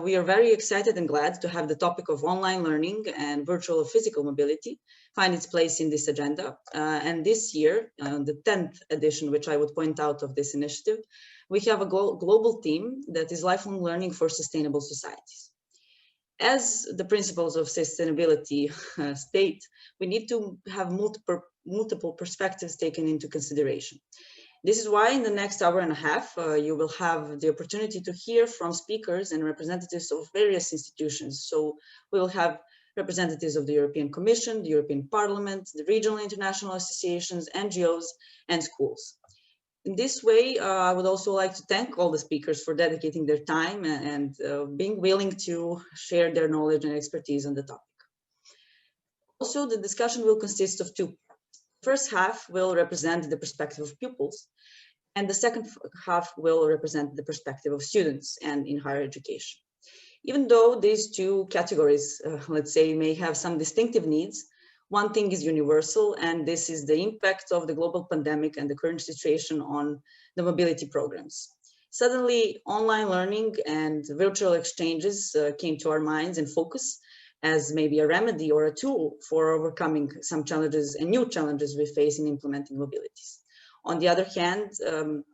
We are very excited and glad to have the topic of online learning and virtual physical mobility find its place in this agenda. And this year, the 10th edition, which I would point out of this initiative, we have a global theme that is lifelong learning for sustainable societies. As the principles of sustainability state, we need to have multiple perspectives taken into consideration. This is why in the next hour and a half, you will have the opportunity to hear from speakers and representatives of various institutions. So we will have representatives of the European Commission, the European Parliament, the regional international associations, NGOs, and schools. In this way, I would also like to thank all the speakers for dedicating their time and being willing to share their knowledge and expertise on the topic. Also, the discussion will consist of two parts. The first half will represent the perspective of pupils, and the second half will represent the perspective of students and in higher education. Even though these two categories, let's say, may have some distinctive needs, one thing is universal, and this is the impact of the global pandemic and the current situation on the mobility programs. Suddenly, online learning and virtual exchanges came to our minds in focus as maybe a remedy or a tool for overcoming some challenges and new challenges we face in implementing mobilities. On the other hand,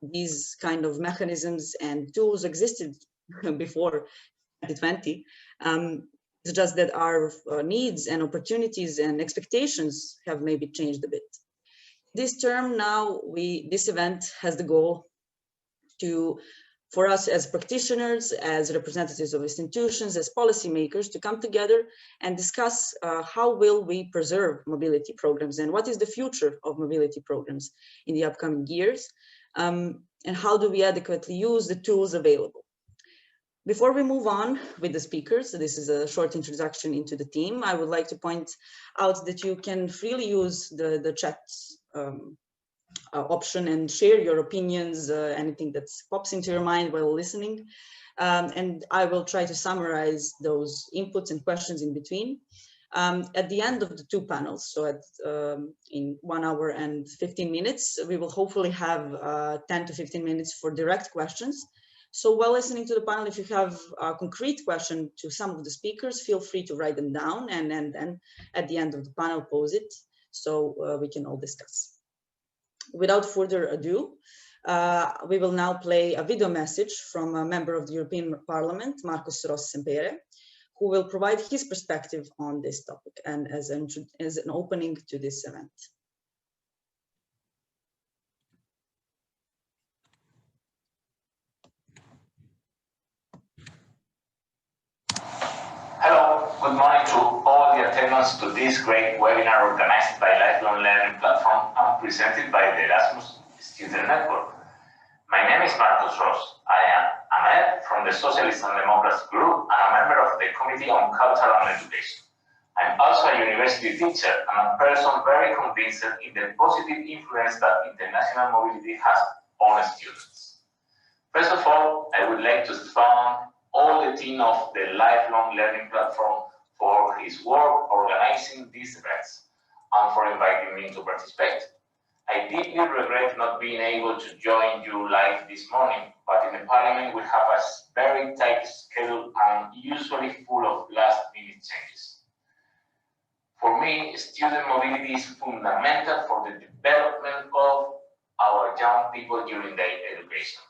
these kind of mechanisms and tools existed before 2020. It's just that our needs and opportunities and expectations have maybe changed a bit. This term now, this event has the goal for us as practitioners, as representatives of institutions, as policymakers to come together and discuss how will we preserve mobility programs and what is the future of mobility programs in the upcoming years, and how do we adequately use the tools available. Before we move on with the speakers, this is a short introduction into the team. I would like to point out that you can freely use the chat option and share your opinions, anything that pops into your mind while listening. And I will try to summarize those inputs and questions in between. At the end of the two panels, so in 1 hour and 15 minutes, we will hopefully have 10 to 15 minutes for direct questions. So while listening to the panel, if you have a concrete question to some of the speakers, feel free to write them down and then at the end of the panel pose it so we can all discuss. Without further ado, we will now play a video message from a member of the European Parliament, Marcos Ross-Sempere, who will provide his perspective on this topic and as an opening to this event. Hello, good morning to all the attendants to this great webinar organized by Lifelong Learning Platform and presented by the Erasmus Student Network. My name is Marcos Ross. I am Ahmed from the Socialist and Democrats Group and a member of the Committee on Culture and Education. I'm also a university teacher and a person very convinced in the positive influence that international mobility has on students. First of all, I would like to thank all the team of the Lifelong Learning Platform for his work organizing these events and for inviting me to participate. I deeply regret not being able to join you live this morning, but in the Parliament we have a very tight schedule and usually full of last-minute changes. For me, student mobility is fundamental for the development of our young people during their education.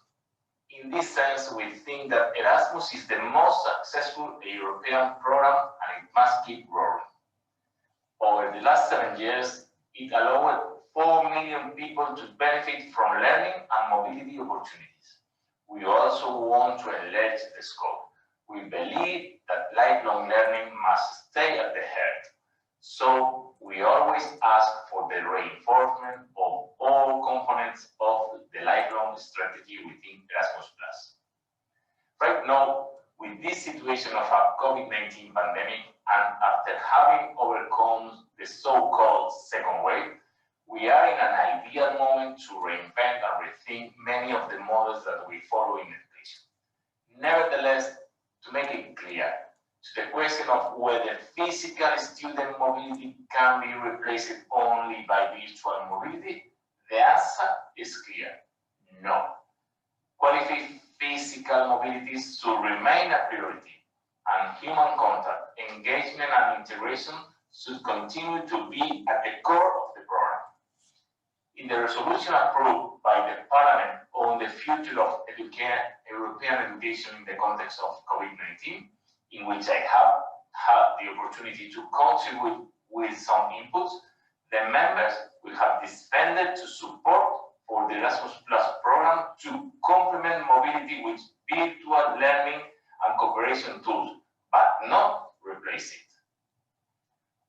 In this sense, we think that Erasmus is the most successful European program and it must keep growing. Over the last 7 years, it allowed 4 million people to benefit from learning and mobility opportunities. We also want to enlarge the scope. We believe that lifelong learning must stay at the heart. So we always ask for the reinforcement of all components of the lifelong strategy within Erasmus+. Right now, with this situation of a COVID-19 pandemic and after having overcome the so-called second wave, we are in an ideal moment to reinvent and rethink many of the models that we follow in education. Nevertheless, to make it clear, to the question of whether physical student mobility can be replaced only by virtual mobility, the answer is clear: no. Qualified physical mobility should remain a priority, and human contact, engagement, and integration should continue to be at the core of the program. In the resolution approved by the Parliament on the future of European education in the context of COVID-19, in which I have had the opportunity to contribute with some inputs, the members will have disbanded to support for the Erasmus Plus program to complement mobility with virtual learning and cooperation tools, but not replace it.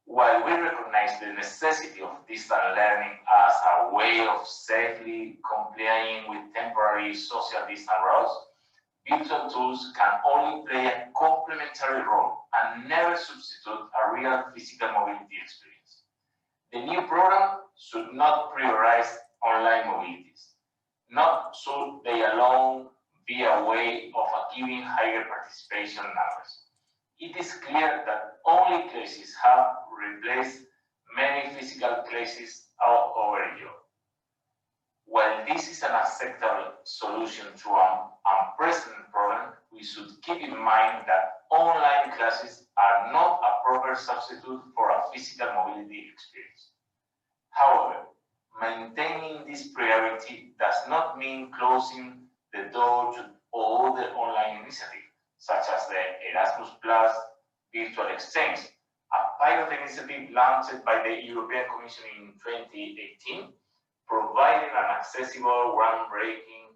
While we recognize the necessity of distant learning as a way of safely complying with temporary social distance rules, virtual tools can only play a complementary role and never substitute a real physical mobility experience. The new program should not prioritize online mobilities, nor should they alone be a way of achieving higher participation numbers. It is clear that only classes have replaced many physical classes over Europe. While this is an acceptable solution to an unprecedented problem, we should keep in mind that online classes are not a proper substitute for a physical mobility experience. However, maintaining this priority does not mean closing the door to all the online initiatives, such as the Erasmus Plus virtual exchange, a pilot initiative launched by the European Commission in 2018, providing an accessible, groundbreaking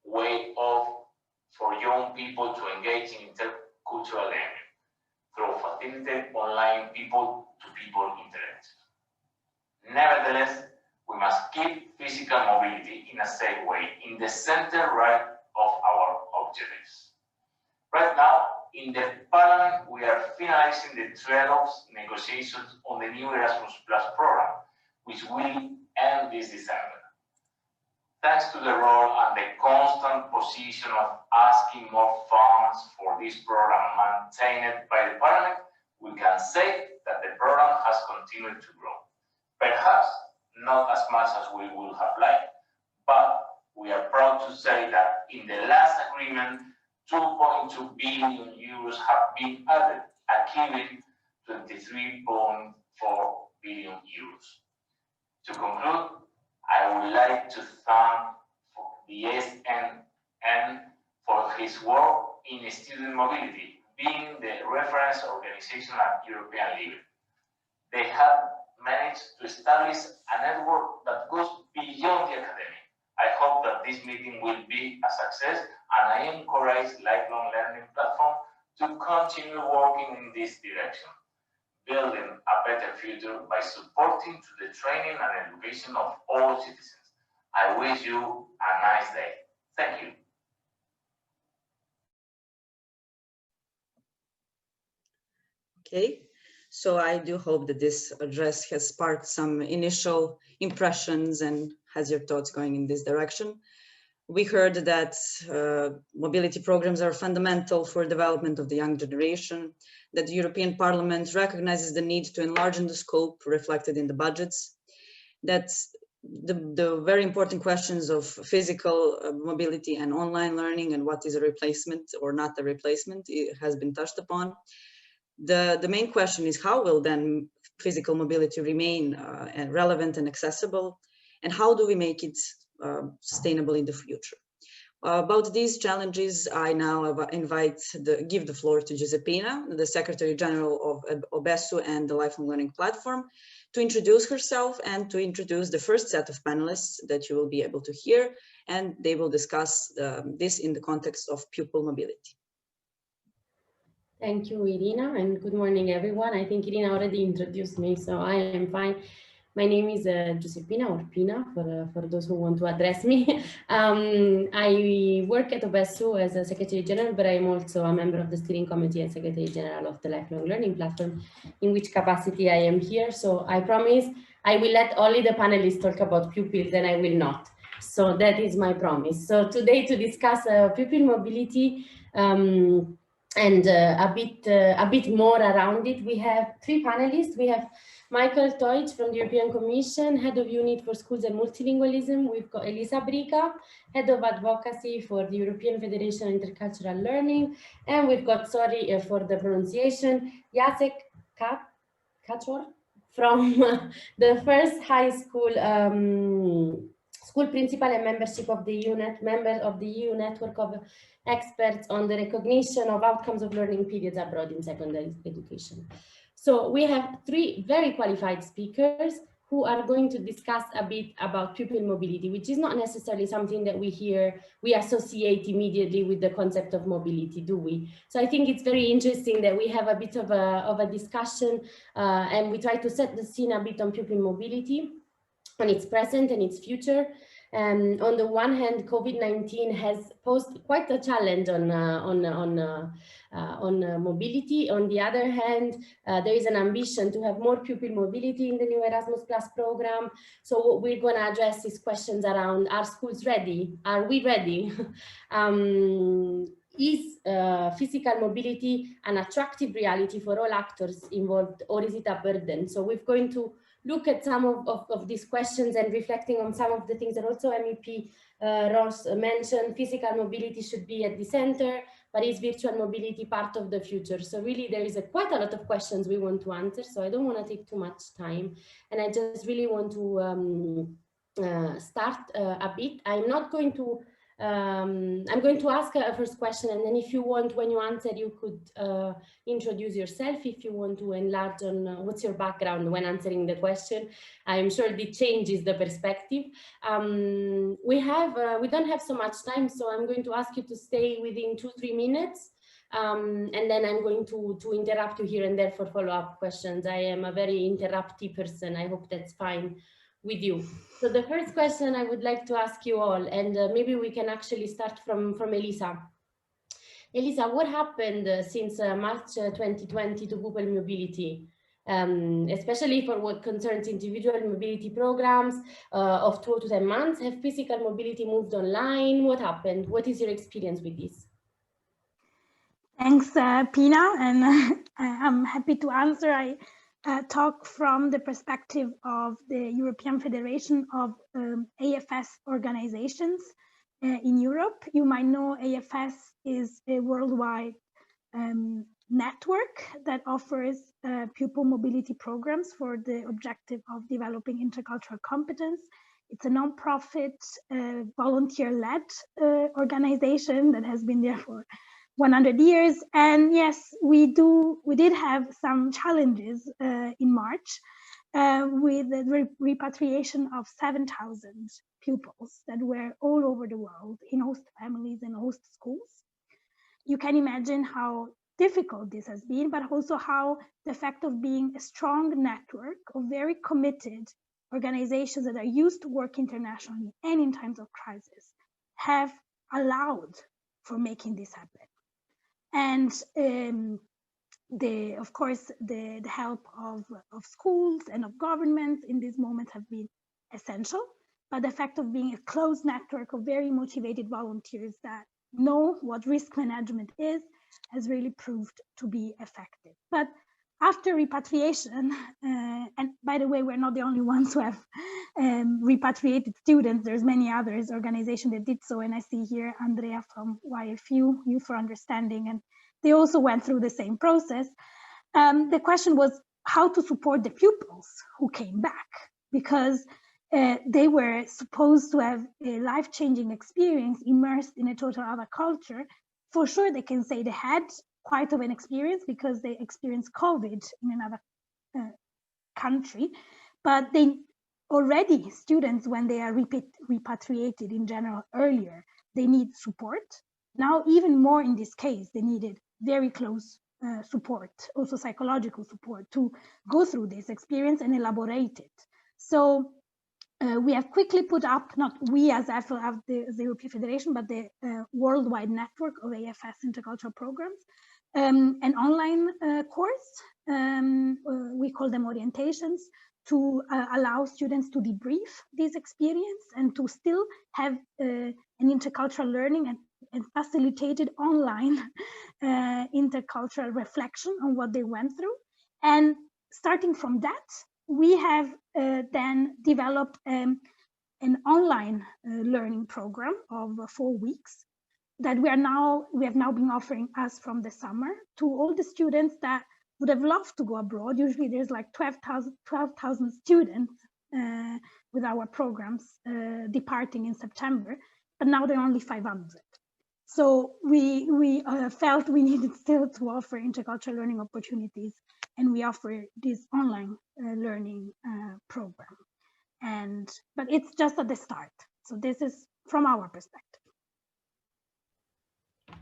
way for young people to engage in intercultural learning through facilitated online people-to-people interaction. Nevertheless, we must keep physical mobility in a safe way in the center right of our objectives. Right now, in the Parliament, we are finalizing the trilogues negotiations on the new Erasmus Plus program, which will end this December. Thanks to the role and the constant position of asking more funds for this program maintained by the Parliament, we can say that the program has continued to grow. Perhaps not as much as we would have liked, but we are proud to say that in the last agreement, 2.2 billion euros have been added, achieving 23.4 billion euros. To conclude, I would like to thank the SNN for his work in student mobility, being the reference organization at European level. They have managed to establish a network that goes beyond the academy. I hope that this meeting will be a success, and I encourage Lifelong Learning Platform to continue working in this direction, building a better future by supporting to the training and education of all citizens. I wish you a nice day. Thank you. Okay, so I do hope that this address has sparked some initial impressions and has your thoughts going in this direction. We heard that mobility programs are fundamental for development of the young generation, that the European Parliament recognizes the need to enlarge the scope reflected in the budgets, that the very important questions of physical mobility and online learning and what is a replacement or not a replacement has been touched upon. The main question is how will then physical mobility remain relevant and accessible, and how do we make it sustainable in the future? About these challenges, I now give the floor to Giuseppina, the Secretary General of OBESU and the Lifelong Learning Platform, to introduce herself and to introduce the first set of panelists that you will be able to hear, and they will discuss this in the context of pupil mobility. Thank you, Irina, and good morning, everyone. I think Irina already introduced me, so I am fine. My name is Giuseppina, or Pina, for those who want to address me. I work at OBESU as a Secretary General, but I am also a member of the Steering Committee and Secretary General of the Lifelong Learning Platform, in which capacity I am here. So I promise I will let only the panelists talk about pupils, and I will not. So that is my promise. So today, to discuss pupil mobility, and a bit more around it. We have three panelists. We have Michael Teutsch from the European Commission, Head of Unit for Schools and Multilingualism. We've got Elisa Brica, Head of Advocacy for the European Federation of Intercultural Learning. And we've got, sorry for the pronunciation, Jacek Kaczor from the First High School School Principal and membership of the member of the EU Network of Experts on the Recognition of Outcomes of Learning Periods Abroad in Secondary Education. So we have three very qualified speakers who are going to discuss a bit about pupil mobility, which is not necessarily something that we associate immediately with the concept of mobility, do we? So I think it's very interesting that we have a bit of a discussion and we try to set the scene a bit on pupil mobility, on its present and its future. On the one hand, COVID-19 has posed quite a challenge on mobility. On the other hand, there is an ambition to have more pupil mobility in the new Erasmus Plus program. So what we're going to address is questions around, are schools ready? Are we ready? Is physical mobility an attractive reality for all actors involved, or is it a burden? So we're going to look at some of these questions and reflecting on some of the things that also MEP Ross mentioned. Physical mobility should be at the center, but is virtual mobility part of the future? So really there is quite a lot of questions we want to answer, so I don't want to take too much time. And I just really want to start a bit. I'm not going to I'm going to ask a first question, and then if you want, when you answer, you could introduce yourself if you want to enlarge on what's your background when answering the question. I'm sure it changes the perspective. We don't have so much time, so I'm going to ask you to stay within 2-3 minutes. And then I'm going to interrupt you here and there for follow-up questions. I am a very interrupty person. I hope that's fine with you. So the first question I would like to ask you all, and maybe we can actually start from Elisa. Elisa, what happened since March 2020 to pupil mobility, especially for what concerns individual mobility programs of 2 to 10 months? Have physical mobility moved online? What happened? What is your experience with this? Thanks, Pina, and I'm happy to answer. I talk from the perspective of the European Federation of AFS organizations in Europe. You might know AFS is a worldwide network that offers pupil mobility programs for the objective of developing intercultural competence. It's a non-profit, volunteer-led organization that has been there for 100 years. And yes, we did have some challenges in March with the repatriation of 7,000 pupils that were all over the world in host families and host schools. You can imagine how difficult this has been, but also how the fact of being a strong network of very committed organizations that are used to work internationally and in times of crisis have allowed for making this happen. And of course, the help of schools and of governments in this moment have been essential. But the fact of being a closed network of very motivated volunteers that know what risk management is has really proved to be effective. But after repatriation, and by the way, we're not the only ones who have repatriated students. There's many others, organizations that did so. And I see here Andrea from YFU, Youth for Understanding, and they also went through the same process. The question was how to support the pupils who came back, because they were supposed to have a life-changing experience immersed in a total other culture. For sure, they can say they had quite of an experience because they experienced COVID in another country, but they already, students, when they are repatriated in general earlier, they need support. Now, even more in this case, they needed very close support, also psychological support, to go through this experience and elaborate it. So we have quickly put up, not we as the European Federation, but the worldwide network of AFS intercultural programs, an online course, we call them orientations, to allow students to debrief this experience and to still have an intercultural learning and and facilitated online intercultural reflection on what they went through. And starting from that, we have then developed an online learning program of 4 weeks that we have now been offering us from the summer to all the students that would have loved to go abroad. Usually there's like 12,000 students with our programs departing in September, but now there are only 500. So we felt we needed still to offer intercultural learning opportunities, and we offer this online learning program. But it's just at the start. So this is from our perspective.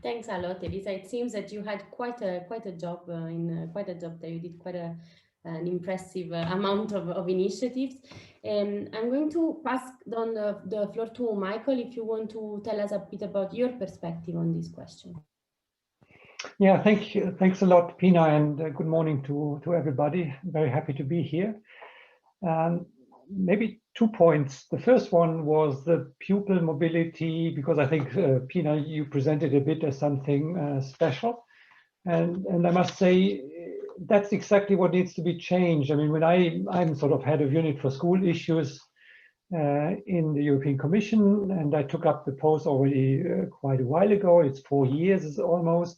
Thanks a lot, Elisa. It seems that you had quite a job there. You did quite an impressive amount of initiatives. I'm going to pass on the floor to Michael, if you want to tell us a bit about your perspective on this question. Yeah, thank you. Thanks a lot, Pina, and good morning to everybody. Very happy to be here. Maybe 2 points. The first one was the pupil mobility, because I think, Pina, you presented a bit as something special. And I must say, that's exactly what needs to be changed. I mean, when I'm sort of head of unit for school issues in the European Commission, and I took up the post already quite a while ago. It's 4 years almost.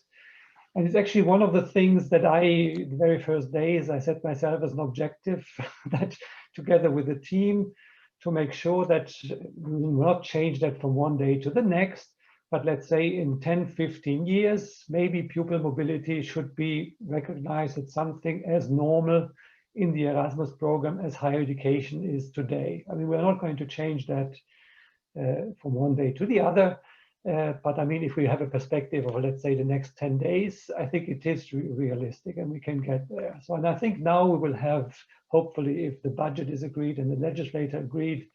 And it's actually one of the things that the very first days, I set myself as an objective that together with the team to make sure that we will not change that from one day to the next, but let's say in 10, 15 years, maybe pupil mobility should be recognized as something as normal in the Erasmus program as higher education is today. I mean, we're not going to change that from one day to the other. But I mean, if we have a perspective of, let's say, the next 10 days, I think it is realistic and we can get there. So, and I think now we will have, hopefully, if the budget is agreed and the legislator agreed,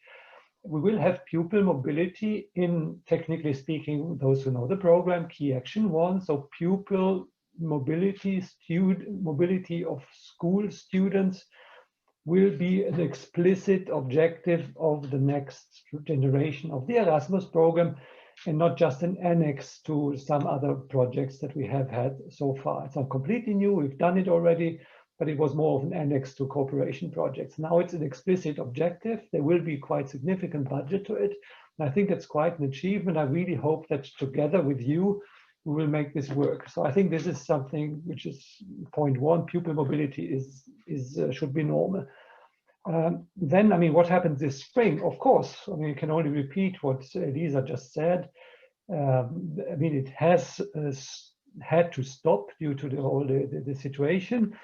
we will have pupil mobility in, technically speaking, those who know the program, key action 1. So pupil mobility, mobility of school students will be an explicit objective of the next generation of the Erasmus program, and not just an annex to some other projects that we have had so far. It's not completely new, we've done it already, but it was more of an annex to cooperation projects. Now it's an explicit objective. There will be quite significant budget to it. And I think that's quite an achievement. I really hope that together with you, we will make this work. So I think this is something which is point 1, pupil mobility should be normal. Then, I mean, what happens this spring? Of course, I mean, you can only repeat what Elisa just said. I mean, it has had to stop due to the situation.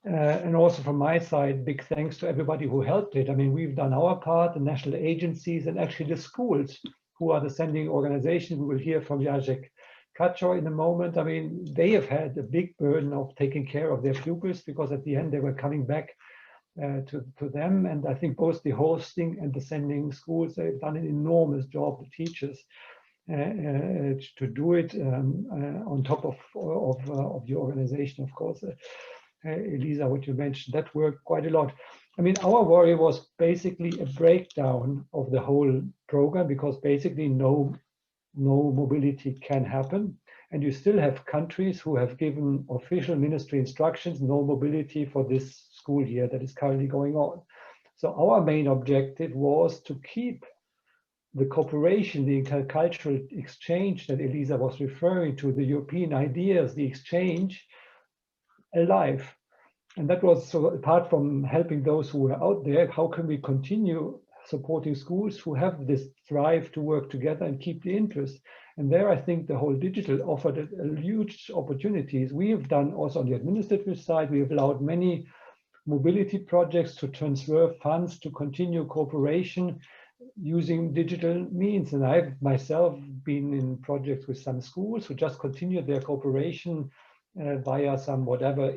And also from my side, big thanks to everybody who helped it. I mean, we've done our part, the national agencies and actually the schools who are the sending organization. We will hear from Jacek Kaczor in a moment. I mean, they have had a big burden of taking care of their pupils because at the end they were coming back to them, and I think both the hosting and the sending schools, they've done an enormous job, the teachers, to do it on top of the organization, of course. Elisa, what you mentioned, that worked quite a lot. I mean, our worry was basically a breakdown of the whole program, because basically no mobility can happen. And you still have countries who have given official ministry instructions, no mobility for this school year that is currently going on. So our main objective was to keep the cooperation, the intercultural exchange that Elisa was referring to, the European ideas, the exchange, alive. And that was, so apart from helping those who were out there, how can we continue supporting schools who have this drive to work together and keep the interest? And there, I think the whole digital offered a huge opportunities. We have done also on the administrative side, we have allowed many mobility projects to transfer funds to continue cooperation using digital means. And I've myself been in projects with some schools who just continued their cooperation via some whatever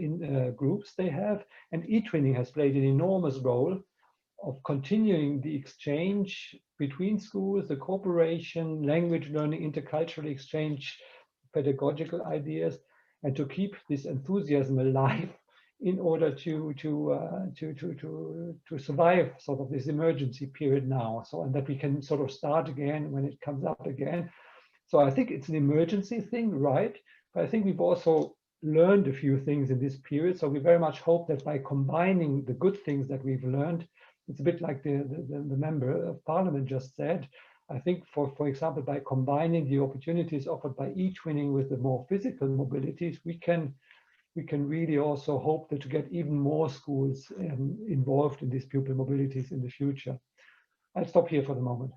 groups they have. And Etwinning has played an enormous role of continuing the exchange between schools, the cooperation, language learning, intercultural exchange, pedagogical ideas, and to keep this enthusiasm alive in order to survive sort of this emergency period now. So, and that we can sort of start again when it comes up again. So I think it's an emergency thing, right? But I think we've also learned a few things in this period. So we very much hope that by combining the good things that we've learned, it's a bit like the member of parliament just said. I think, for example, by combining the opportunities offered by Etwinning with the more physical mobilities, we can really also hope that to get even more schools involved in these pupil mobilities in the future. I'll stop here for the moment.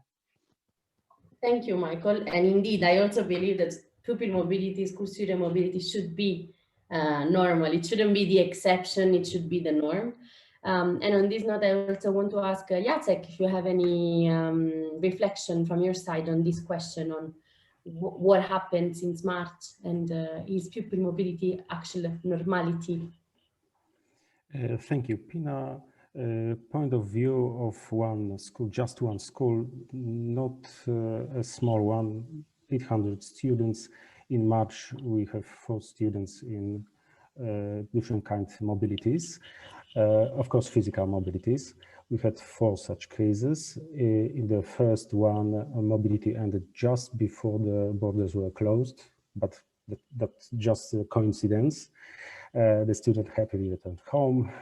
Thank you, Michael. And indeed, I also believe that pupil mobility, school student mobility should be normal. It shouldn't be the exception, it should be the norm. And on this note, I also want to ask Jacek if you have any reflection from your side on this question on what happened since March and is pupil mobility actual normality? Thank you, Pina. Point of view of one school, just one school, not a small one, 800 students. In March, we have 4 students in different kinds of mobilities. Of course, physical mobilities. We had 4 such cases. In the first one, mobility ended just before the borders were closed, but that's just a coincidence. The student happily returned home.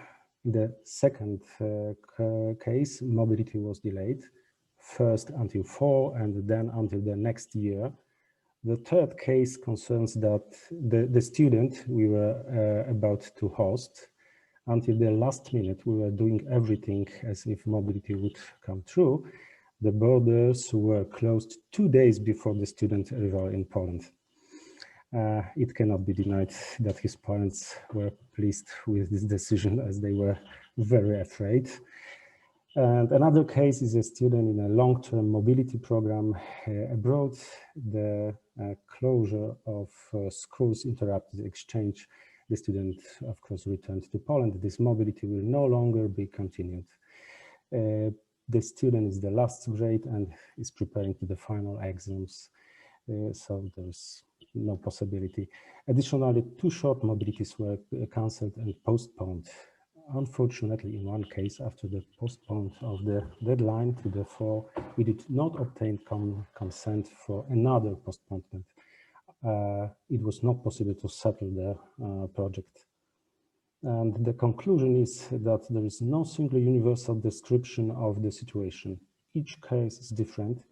In the second case, mobility was delayed, first until 4 and then until the next year. The third case concerns that the student we were about to host, until the last minute, we were doing everything as if mobility would come true. The borders were closed 2 days before the student arrival in Poland. It cannot be denied that his parents were pleased with this decision, as they were very afraid. And another case is a student in a long-term mobility program abroad. The closure of schools interrupted the exchange. The student, of course, returned to Poland. This mobility will no longer be continued. The student is the last grade and is preparing to the final exams. So there's no possibility. Additionally, 2 short mobilities were cancelled and postponed. Unfortunately, in one case, after the postponement of the deadline to the 4, we did not obtain consent for another postponement. It was not possible to settle the project. And the conclusion is that there is no single universal description of the situation. Each case is different.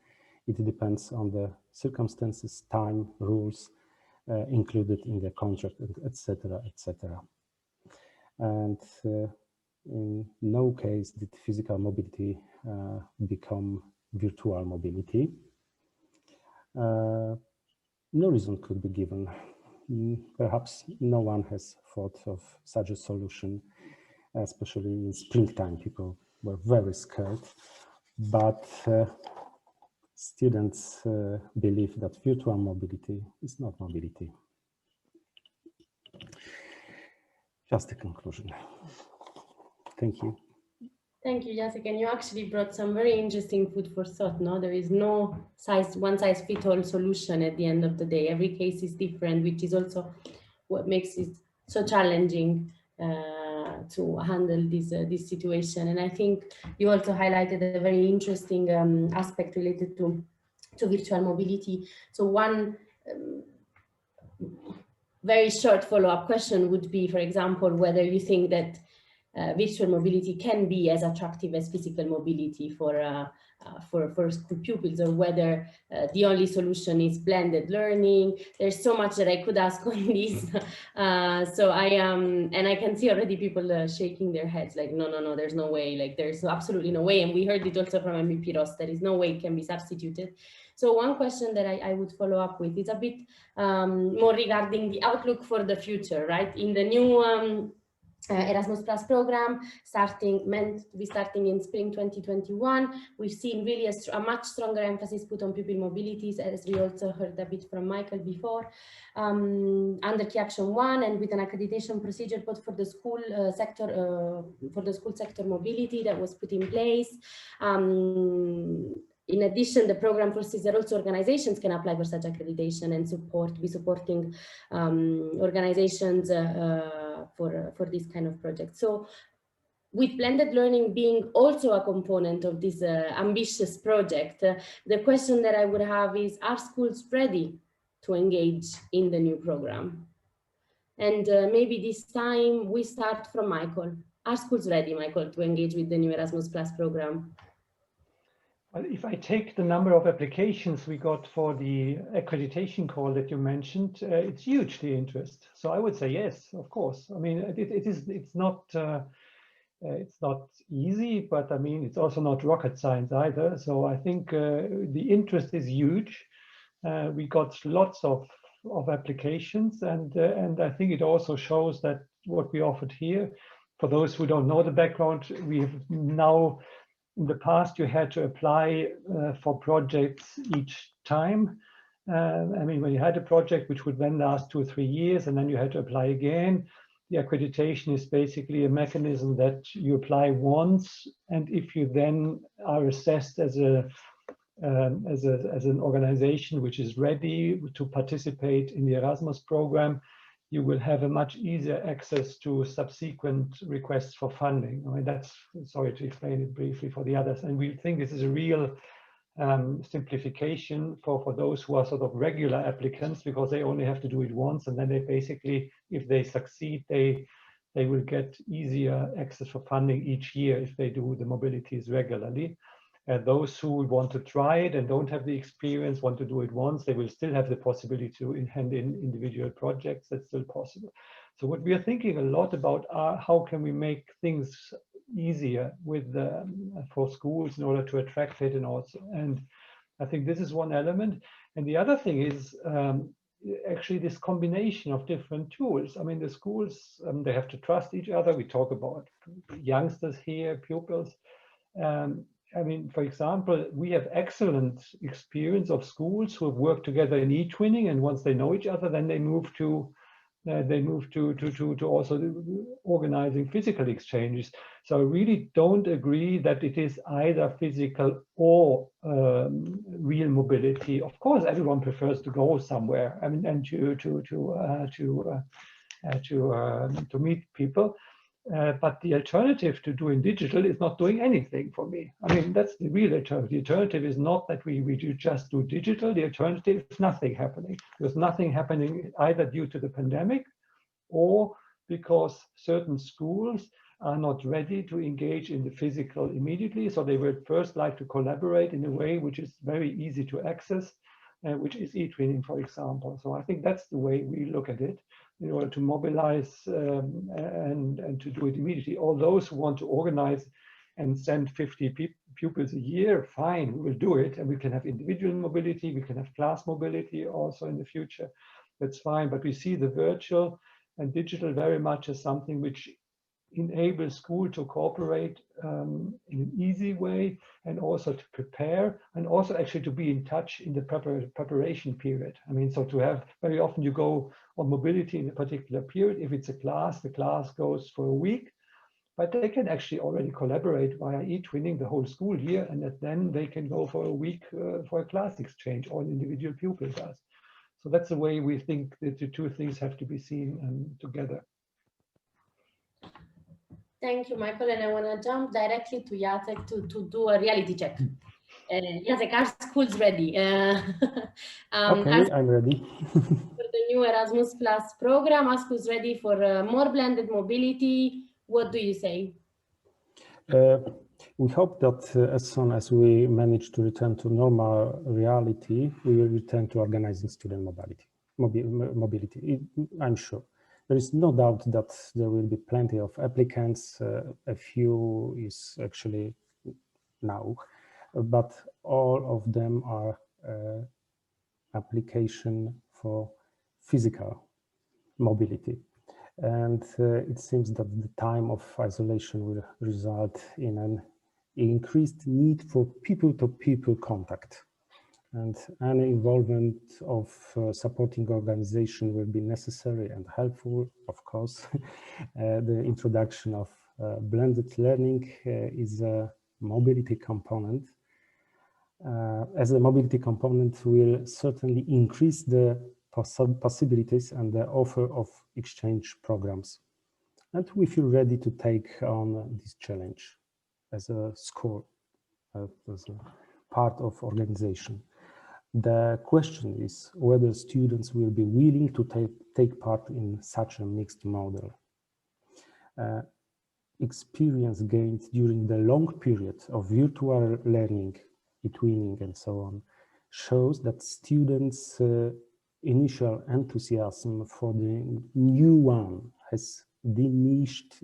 It depends on the circumstances, time, rules included in the contract, etc., etc. And in no case did physical mobility become virtual mobility. No reason could be given. Perhaps no one has thought of such a solution, especially in springtime. People were very scared, but students believe that virtual mobility is not mobility. Just a conclusion. Thank you. Thank you, Jacek. And you actually brought some very interesting food for thought. No, there is no one-size-fits-all solution at the end of the day. Every case is different, which is also what makes it so challenging to handle this situation. And I think you also highlighted a very interesting aspect related to virtual mobility. So one very short follow-up question would be, for example, whether you think that virtual mobility can be as attractive as physical mobility for school pupils, or whether the only solution is blended learning. There's so much that I could ask on this. So and I can see already people shaking their heads like, no, there's no way, like there's absolutely no way. And we heard it also from MVP Ross, there is no way it can be substituted. So one question that I would follow up with is a bit more regarding the outlook for the future, right? In the new Erasmus Plus program, meant to be starting in spring 2021. We've seen really a much stronger emphasis put on pupil mobilities, as we also heard a bit from Michael before, under Key Action 1, and with an accreditation procedure put for the school sector mobility that was put in place. In addition, the program foresees that also organizations can apply for such accreditation and be supporting organizations for this kind of project. So with blended learning being also a component of this ambitious project, the question that I would have is, are schools ready to engage in the new program? And maybe this time we start from Michael. Are schools ready, Michael, to engage with the new Erasmus Plus program? Well, if I take the number of applications we got for the accreditation call that you mentioned, it's huge, the interest. So I would say yes, of course. I mean, it's not easy, but I mean, it's also not rocket science either. So I think the interest is huge. We got lots of applications, and I think it also shows that what we offered here, for those who don't know the background, we have now, in the past, you had to apply for projects each time. I mean, when you had a project which would then last 2 or 3 years, and then you had to apply again. The accreditation is basically a mechanism that you apply once, and if you then are assessed as an organization which is ready to participate in the Erasmus program, you will have a much easier access to subsequent requests for funding. I mean, that's, sorry to explain it briefly for the others. And we think this is a real simplification for those who are sort of regular applicants, because they only have to do it once, and then they basically, if they succeed, they will get easier access for funding each year if they do the mobilities regularly. Those who want to try it and don't have the experience, want to do it once, they will still have the possibility to hand in individual projects. That's still possible. So what we are thinking a lot about are how can we make things easier with for schools in order to attract it, and I think this is one element. And the other thing is actually this combination of different tools. I mean, the schools, they have to trust each other. We talk about youngsters here, pupils. I mean, for example, we have excellent experience of schools who have worked together in Etwinning, and once they know each other, then they move to also organizing physical exchanges. So I really don't agree that it is either physical or real mobility. Of course, everyone prefers to go somewhere, I mean, and to meet people. But the alternative to doing digital is not doing anything for me. I mean, that's the real alternative. The alternative is not that we just do digital. The alternative is nothing happening. There's nothing happening either due to the pandemic or because certain schools are not ready to engage in the physical immediately. So they would first like to collaborate in a way which is very easy to access, which is Etwinning, for example. So I think that's the way we look at it, in order to mobilize and to do it immediately. All those who want to organize and send 50 pupils a year, fine, we will do it. And we can have individual mobility, we can have class mobility also in the future. That's fine, but we see the virtual and digital very much as something which enables school to cooperate in an easy way, and also to prepare, and also actually to be in touch in the preparation period. I mean, so to have, very often you go on mobility in a particular period. If it's a class, the class goes for a week, but they can actually already collaborate via Etwinning the whole school year, and then they can go for a week for a class exchange, or an individual pupil does. So that's the way we think that the two things have to be seen together. Thank you, Michael. And I want to jump directly to Jacek to do a reality check. Jacek, are schools ready? Okay, I'm ready. For the new Erasmus Plus program, are schools ready for more blended mobility? What do you say? We hope that as soon as we manage to return to normal reality, we will return to organizing student mobility. I'm sure. There is no doubt that there will be plenty of applicants. A few is actually now, but all of them are application for physical mobility. And it seems that the time of isolation will result in an increased need for people-to-people contact. And any involvement of supporting organization will be necessary and helpful, of course. The introduction of blended learning is a mobility component. As a mobility component will certainly increase the possibilities and the offer of exchange programs. and we feel ready to take on this challenge as a school, as a part of organization. The question is whether students will be willing to take part in such a mixed model. Experience gained during the long period of virtual learning, Etwinning and so on, shows that students' initial enthusiasm for the new one has diminished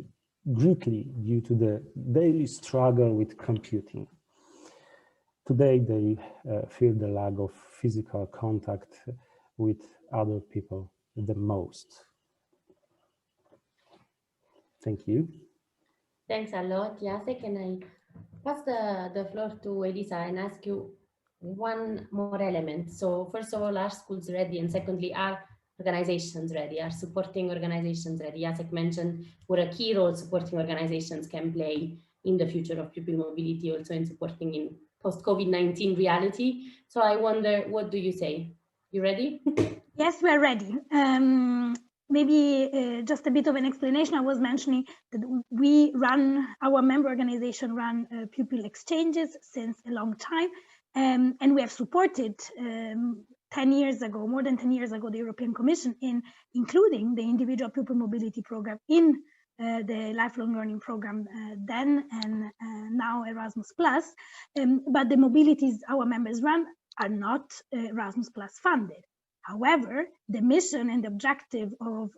greatly due to the daily struggle with computing. Today, they feel the lack of physical contact with other people the most. Thank you. Thanks a lot, Jacek. And I pass the floor to Elisa and ask you one more element. So first of all, are schools ready? And secondly, are organizations ready? Are supporting organizations ready? Jacek mentioned what a key role supporting organizations can play in the future of pupil mobility, also in supporting in post-COVID-19 reality. So I wonder, what do you say? You ready? Yes, we're ready. Maybe just a bit of an explanation. I was mentioning that we run, our member organization run pupil exchanges since a long time. And we have supported 10 years ago, more than 10 years ago, the European Commission in including the individual pupil mobility program in the lifelong learning program then and now Erasmus+. But the mobilities our members run are not Erasmus+ funded. However, the mission and the objective of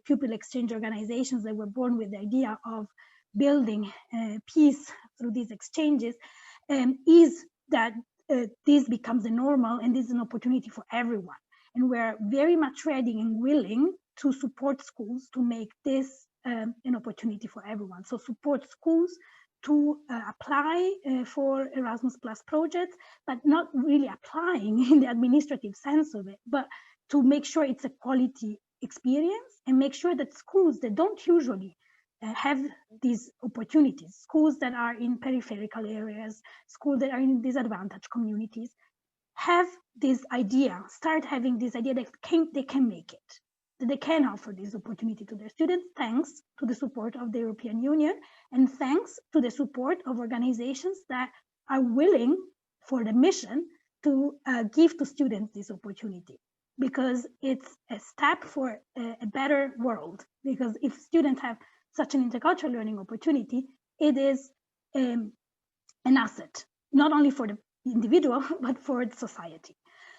pupil exchange organizations that were born with the idea of building peace through these exchanges is that this becomes the normal, and this is an opportunity for everyone. And we're very much ready and willing to support schools to make this an opportunity for everyone. So support schools to apply for Erasmus+ projects, but not really applying in the administrative sense of it, but to make sure it's a quality experience and make sure that schools that don't usually have these opportunities, schools that are in peripheral areas, schools that are in disadvantaged communities, have this idea, start having this idea that they can make it, that they can offer this opportunity to their students, thanks to the support of the European Union and thanks to the support of organizations that are willing for the mission to give to students this opportunity, because it's a step for a better world. Because if students have such an intercultural learning opportunity, it is an asset, not only for the individual, but for the society.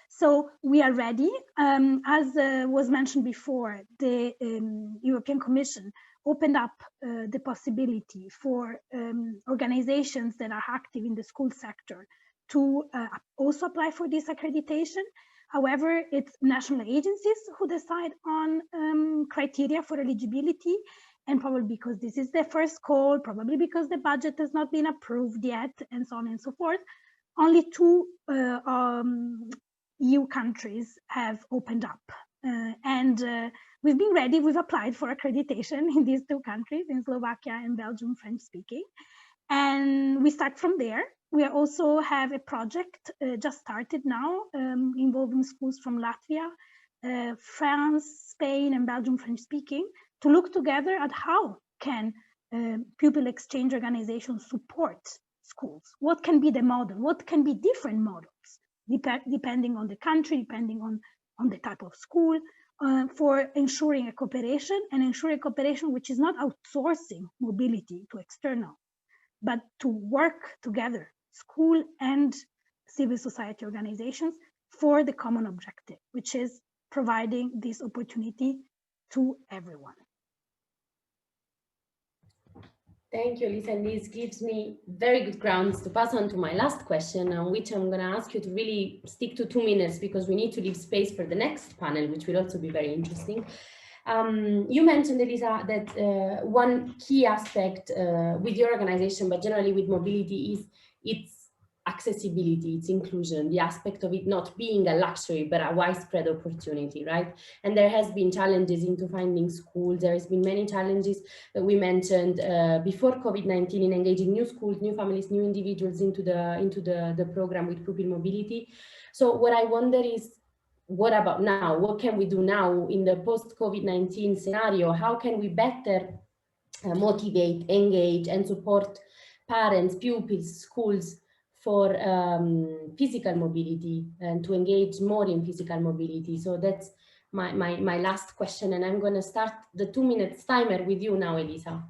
So we are ready. As was mentioned before, the European Commission opened up the possibility for organizations that are active in the school sector to also apply for this accreditation. However, it's national agencies who decide on criteria for eligibility, and probably because this is the first call, probably because the budget has not been approved yet, and so on and so forth, only 2 EU countries have opened up. We've been ready, we've applied for accreditation in these 2 countries, in Slovakia and Belgium, French speaking. And we start from there. We also have a project just started now involving schools from Latvia, France, Spain, and Belgium, French speaking, to look together at how can pupil exchange organizations support schools. What can be the model? What can be different models, depending on the country, depending on the type of school, for ensuring a cooperation, and ensuring cooperation which is not outsourcing mobility to external, but to work together, school and civil society organizations, for the common objective, which is providing this opportunity to everyone. Thank you, Lisa. And this gives me very good grounds to pass on to my last question, on which I'm going to ask you to really stick to 2 minutes, because we need to leave space for the next panel, which will also be very interesting. You mentioned, Elisa, that one key aspect with your organization, but generally with mobility, is its accessibility, its inclusion, the aspect of it not being a luxury, but a widespread opportunity, right? And there has been challenges into finding schools. There has been many challenges that we mentioned before COVID-19 in engaging new schools, new families, new individuals into the program with pupil mobility. So what I wonder is, what about now? What can we do now in the post-COVID-19 scenario? How can we better motivate, engage, and support parents, pupils, schools for physical mobility and to engage more in physical mobility. So that's my last question, and I'm going to start the 2 minutes timer with you now, Elisa.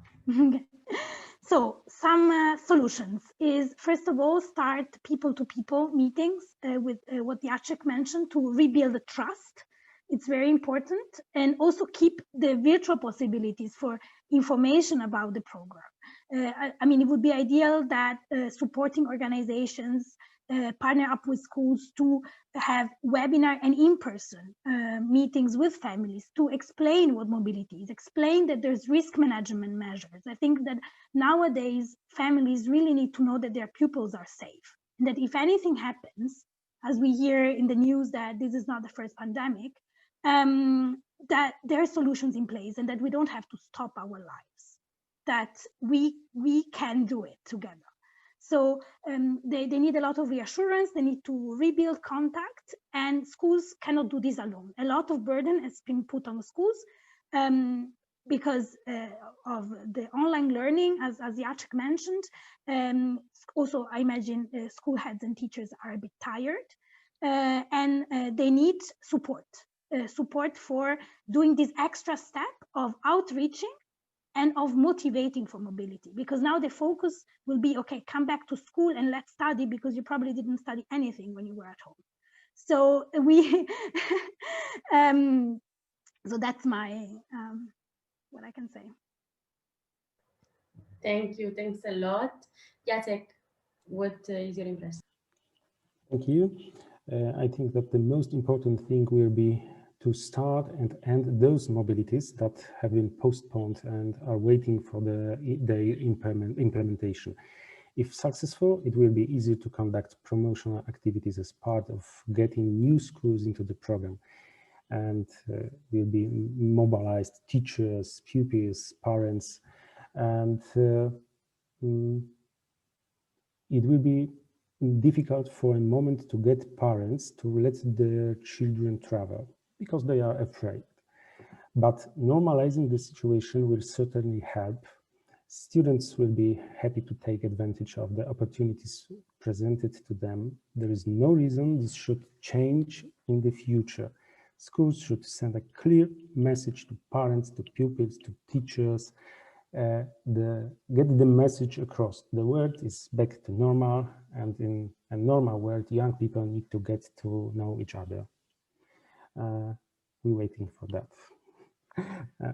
So some solutions is, first of all, start people-to-people meetings with what Jacek mentioned to rebuild the trust. It's very important, and also keep the virtual possibilities for information about the program. I mean, it would be ideal that supporting organizations partner up with schools to have webinar and in-person meetings with families to explain what mobility is, explain that there's risk management measures. I think that nowadays families really need to know that their pupils are safe, and that if anything happens, as we hear in the news that this is not the first pandemic, that there are solutions in place and that we don't have to stop our lives, that we can do it together. So they need a lot of reassurance, they need to rebuild contact, and schools cannot do this alone. A lot of burden has been put on schools because of the online learning, as Jacek mentioned. Also, I imagine school heads and teachers are a bit tired, and they need support. Support for doing this extra step of outreaching and of motivating for mobility, because now the focus will be, okay, come back to school and let's study, because you probably didn't study anything when you were at home. So we, so that's my, what I can say. Thank you, thanks a lot. Jacek, what is your impression? Thank you. I think that the most important thing will be to start and end those mobilities that have been postponed and are waiting for their implementation. If successful, it will be easier to conduct promotional activities as part of getting new schools into the program, and will be mobilized teachers, pupils, parents, and it will be difficult for a moment to get parents to let their children travel because they are afraid. But normalizing the situation will certainly help. Students will be happy to take advantage of the opportunities presented to them. There is no reason this should change in the future. Schools should send a clear message to parents, to pupils, to teachers, get the message across. The world is back to normal, and in a normal world, young people need to get to know each other. We're waiting for that.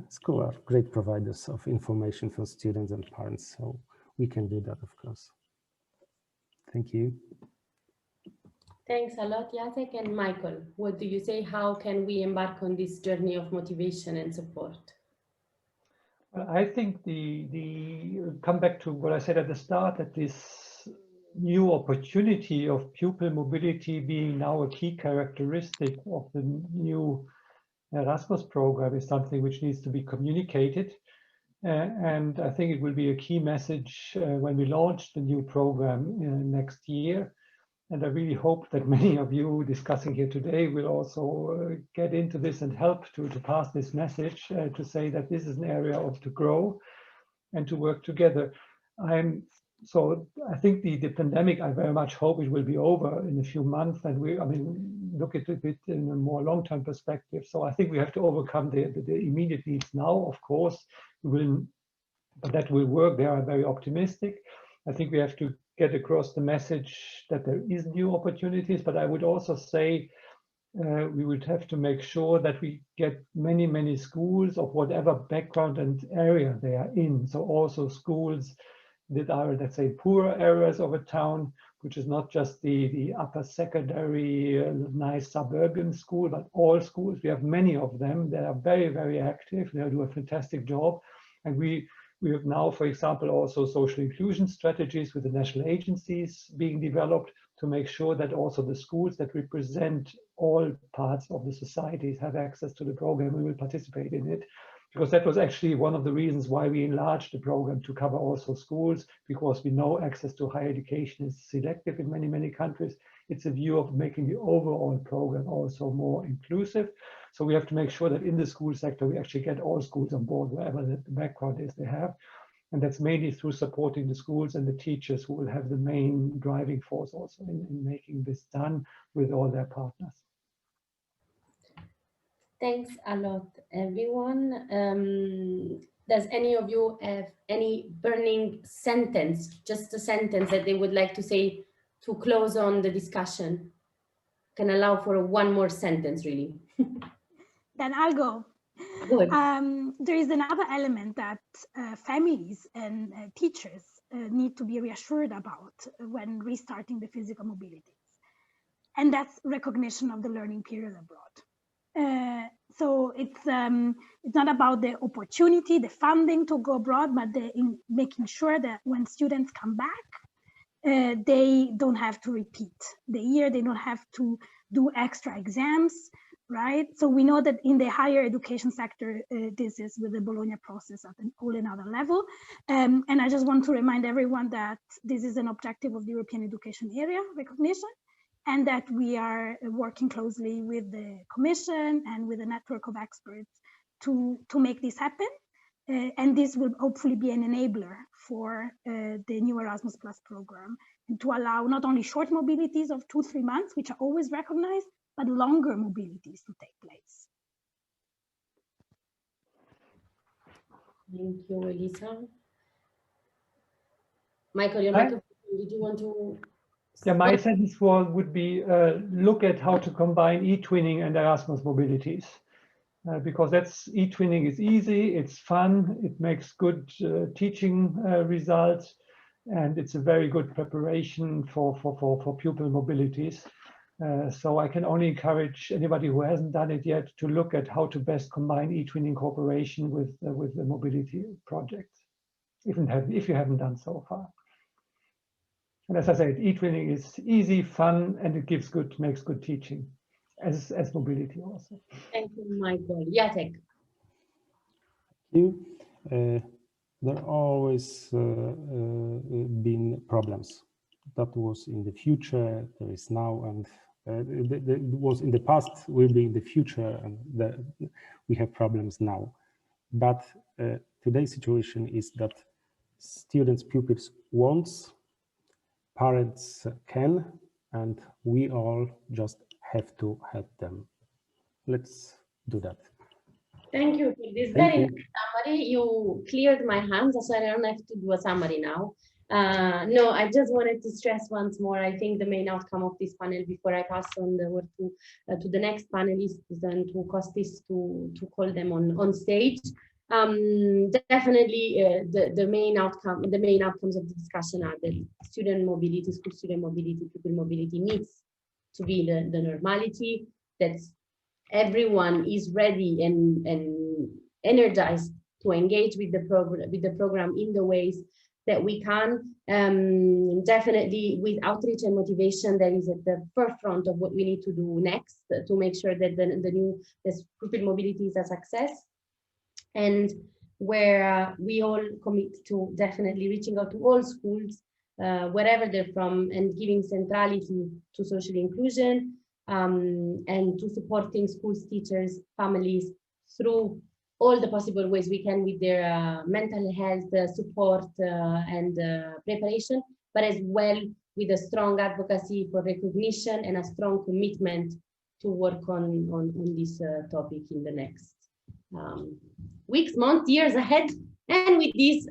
Schools are great providers of information for students and parents, so we can do that, of course. Thank you. Thanks a lot, Jacek. And Michael, what do you say? How can we embark on this journey of motivation and support? I think the come back to what I said at the start, that this new opportunity of pupil mobility being now a key characteristic of the new Erasmus program is something which needs to be communicated. And I think it will be a key message when we launch the new program next year. And I really hope that many of you discussing here today will also get into this and help to pass this message to say that this is an area to grow and to work together. So I think the pandemic, I very much hope it will be over in a few months, and look at it in a more long-term perspective. So I think we have to overcome the immediate needs now, of course, but that will work. They are very optimistic. I think we have to get across the message that there is new opportunities, but I would also say we would have to make sure that we get many schools of whatever background and area they are in. So also schools that are, let's say, poorer areas of a town, which is not just the upper secondary, nice suburban school, but all schools. We have many of them that are very active. They do a fantastic job. And we have now, for example, also social inclusion strategies with the national agencies being developed to make sure that also the schools that represent all parts of the societies have access to the program. We will participate in it, because that was actually one of the reasons why we enlarged the program to cover also schools, because we know access to higher education is selective in many countries. it's a view of making the overall program also more inclusive. So we have to make sure that in the school sector, we actually get all schools on board, wherever the background is they have. And that's mainly through supporting the schools and the teachers who will have the main driving force also in making this done with all their partners. Thanks a lot, everyone. Does any of you have any burning sentence, just a sentence that they would like to say to close on the discussion? Can allow for one more sentence, really. Then I'll go. Good. There is another element that families and teachers need to be reassured about when restarting the physical mobilities, and that's recognition of the learning period abroad. So it's not about the opportunity, the funding to go abroad, but in making sure that when students come back, they don't have to repeat the year, they don't have to do extra exams, right? So we know that in the higher education sector, this is with the Bologna process at an whole another level. And I just want to remind everyone that this is an objective of the European education area recognition, and that we are working closely with the Commission and with a network of experts to make this happen. And this will hopefully be an enabler for the new Erasmus Plus program, and to allow not only short mobilities of 2-3 months, which are always recognized, but longer mobilities to take place. Thank you, Elisa. Michael, your microphone, did you want to? Yeah, my sentence would be look at how to combine Etwinning and Erasmus mobilities. Because Etwinning is easy, it's fun, it makes good teaching results, and it's a very good preparation for pupil mobilities. So I can only encourage anybody who hasn't done it yet to look at how to best combine Etwinning cooperation with the mobility projects, if you haven't done so far. And as I said, Etwinning is easy, fun, and it makes good teaching. As mobility also. Thank you, Michael. Jacek. There always been problems. That was in the future, there is now, and it was in the past, will be in the future, and we have problems now. But today's situation is that students, pupils want, parents can, and we all just have to help them. Let's do that. Thank you for this very nice summary. You cleared my hands, so I don't have to do a summary now. No, I just wanted to stress once more, I think the main outcome of this panel, before I pass on the word to the next panelists and to Kostis to call them on stage. Definitely the main outcomes of the discussion are that student mobility, school student mobility, pupil mobility needs to be the normality, that everyone is ready and energized to engage with the program in the ways that we can. Definitely with outreach and motivation, that is at the forefront of what we need to do next to make sure that the new pupil mobility is a success, and where we all commit to definitely reaching out to all schools, wherever they're from, and giving centrality to social inclusion, and to supporting schools, teachers, families through all the possible ways we can with their mental health support and preparation, but as well with a strong advocacy for recognition and a strong commitment to work on this topic in the next weeks, months, years ahead. And with this,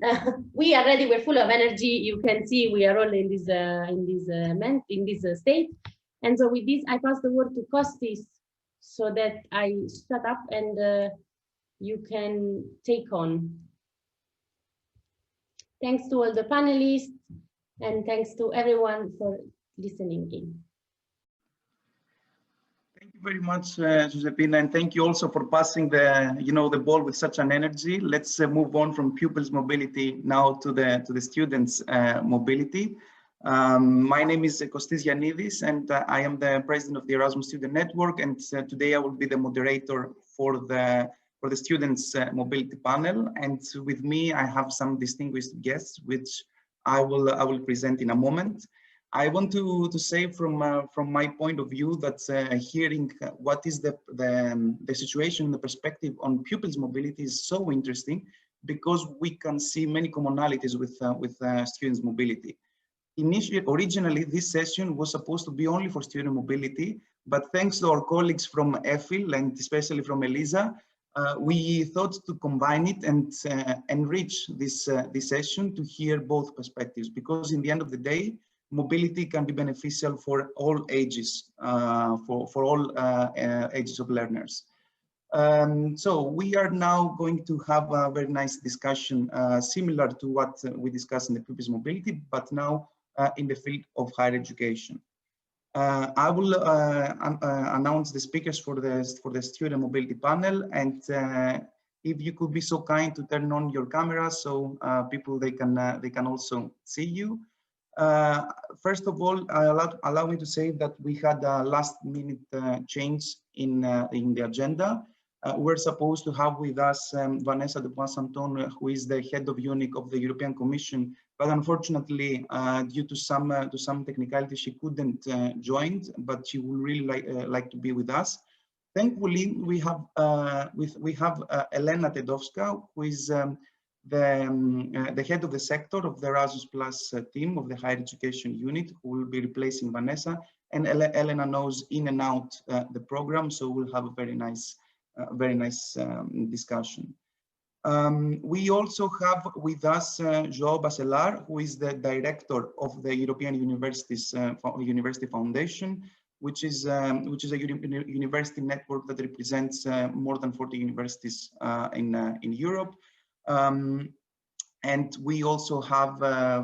we are ready. We're full of energy. You can see we are all in this state. And so with this, I pass the word to Kostis so that I shut up and you can take on. Thanks to all the panelists, and thanks to everyone for listening in. Thank you very much, Josepina, and thank you also for passing the ball with such an energy. Let's move on from pupils' mobility now to the students' mobility. My name is Kostis Yannidis, and I am the president of the Erasmus Student Network. And today I will be the moderator for the students' mobility panel. And with me, I have some distinguished guests, which I will present in a moment. I want to say from my point of view that hearing what is the situation, the perspective on pupils' mobility is so interesting, because we can see many commonalities with students' mobility. Originally, this session was supposed to be only for student mobility, but thanks to our colleagues from EFIL and especially from ELISA, we thought to combine it and enrich this session to hear both perspectives, because in the end of the day, mobility can be beneficial for all ages, for all ages of learners. So we are now going to have a very nice discussion similar to what we discussed in the pupils' mobility, but now in the field of higher education. I will announce the speakers for the student mobility panel, and if you could be so kind to turn on your camera so people they can also see you. First of all, allow me to say that we had a last-minute change in the agenda. We're supposed to have with us Vanessa de Poissanton, who is the head of unit of the European Commission, but unfortunately, due to some technicality, she couldn't join. But she would really like to be with us. Thankfully, we have Elena Tedowska, who is the head of the sector of the Erasmus Plus team of the higher education unit, who will be replacing Vanessa. And Elena knows in and out the program, so we'll have a very nice discussion. We also have with us João Bacelar, who is the director of the European University Foundation, which is a university network that represents more than 40 universities in Europe. And we also have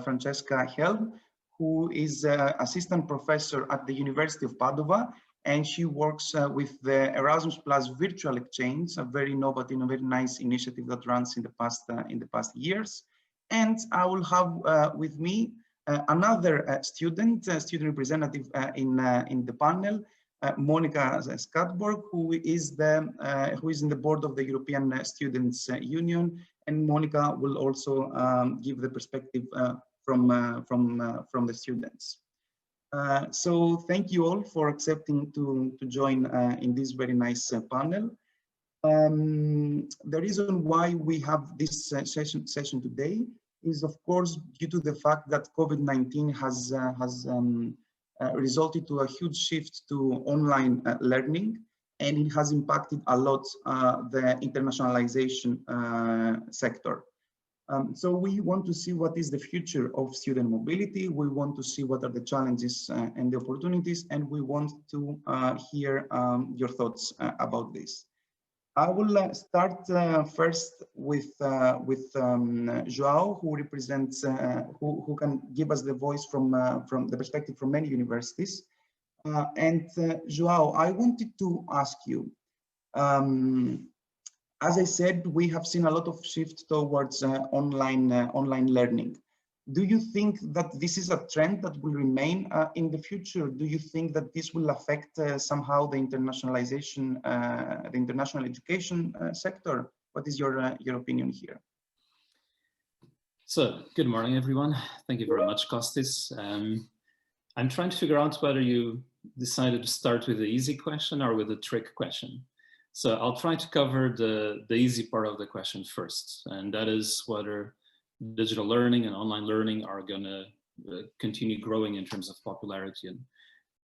Francesca Helm, who is assistant professor at the University of Padova, and she works with the Erasmus Plus Virtual Exchange, a very innovative, a very nice initiative that runs in the past years. And I will have with me another student representative in the panel, Monica Skatborg, who is in the board of the European Students' Union, and Monica will also give the perspective from the students. So thank you all for accepting to join in this very nice panel. The reason why we have this session today is, of course, due to the fact that COVID-19 has resulted to a huge shift to online learning, and it has impacted a lot the internationalization sector. So we want to see what is the future of student mobility. We want to see what are the challenges and the opportunities, and we want to hear your thoughts about this. I will start first with João, who represents, who can give us the voice from the perspective from many universities. And João, I wanted to ask you, as I said, we have seen a lot of shift towards online learning. Do you think that this is a trend that will remain in the future? Do you think that this will affect somehow the internationalization, the international education sector? What is your opinion here? So, good morning, everyone. Thank you very much, Kostis. I'm trying to figure out whether you decided to start with the easy question or with the trick question. So I'll try to cover the easy part of the question first, and that is whether digital learning and online learning are going to continue growing in terms of popularity. And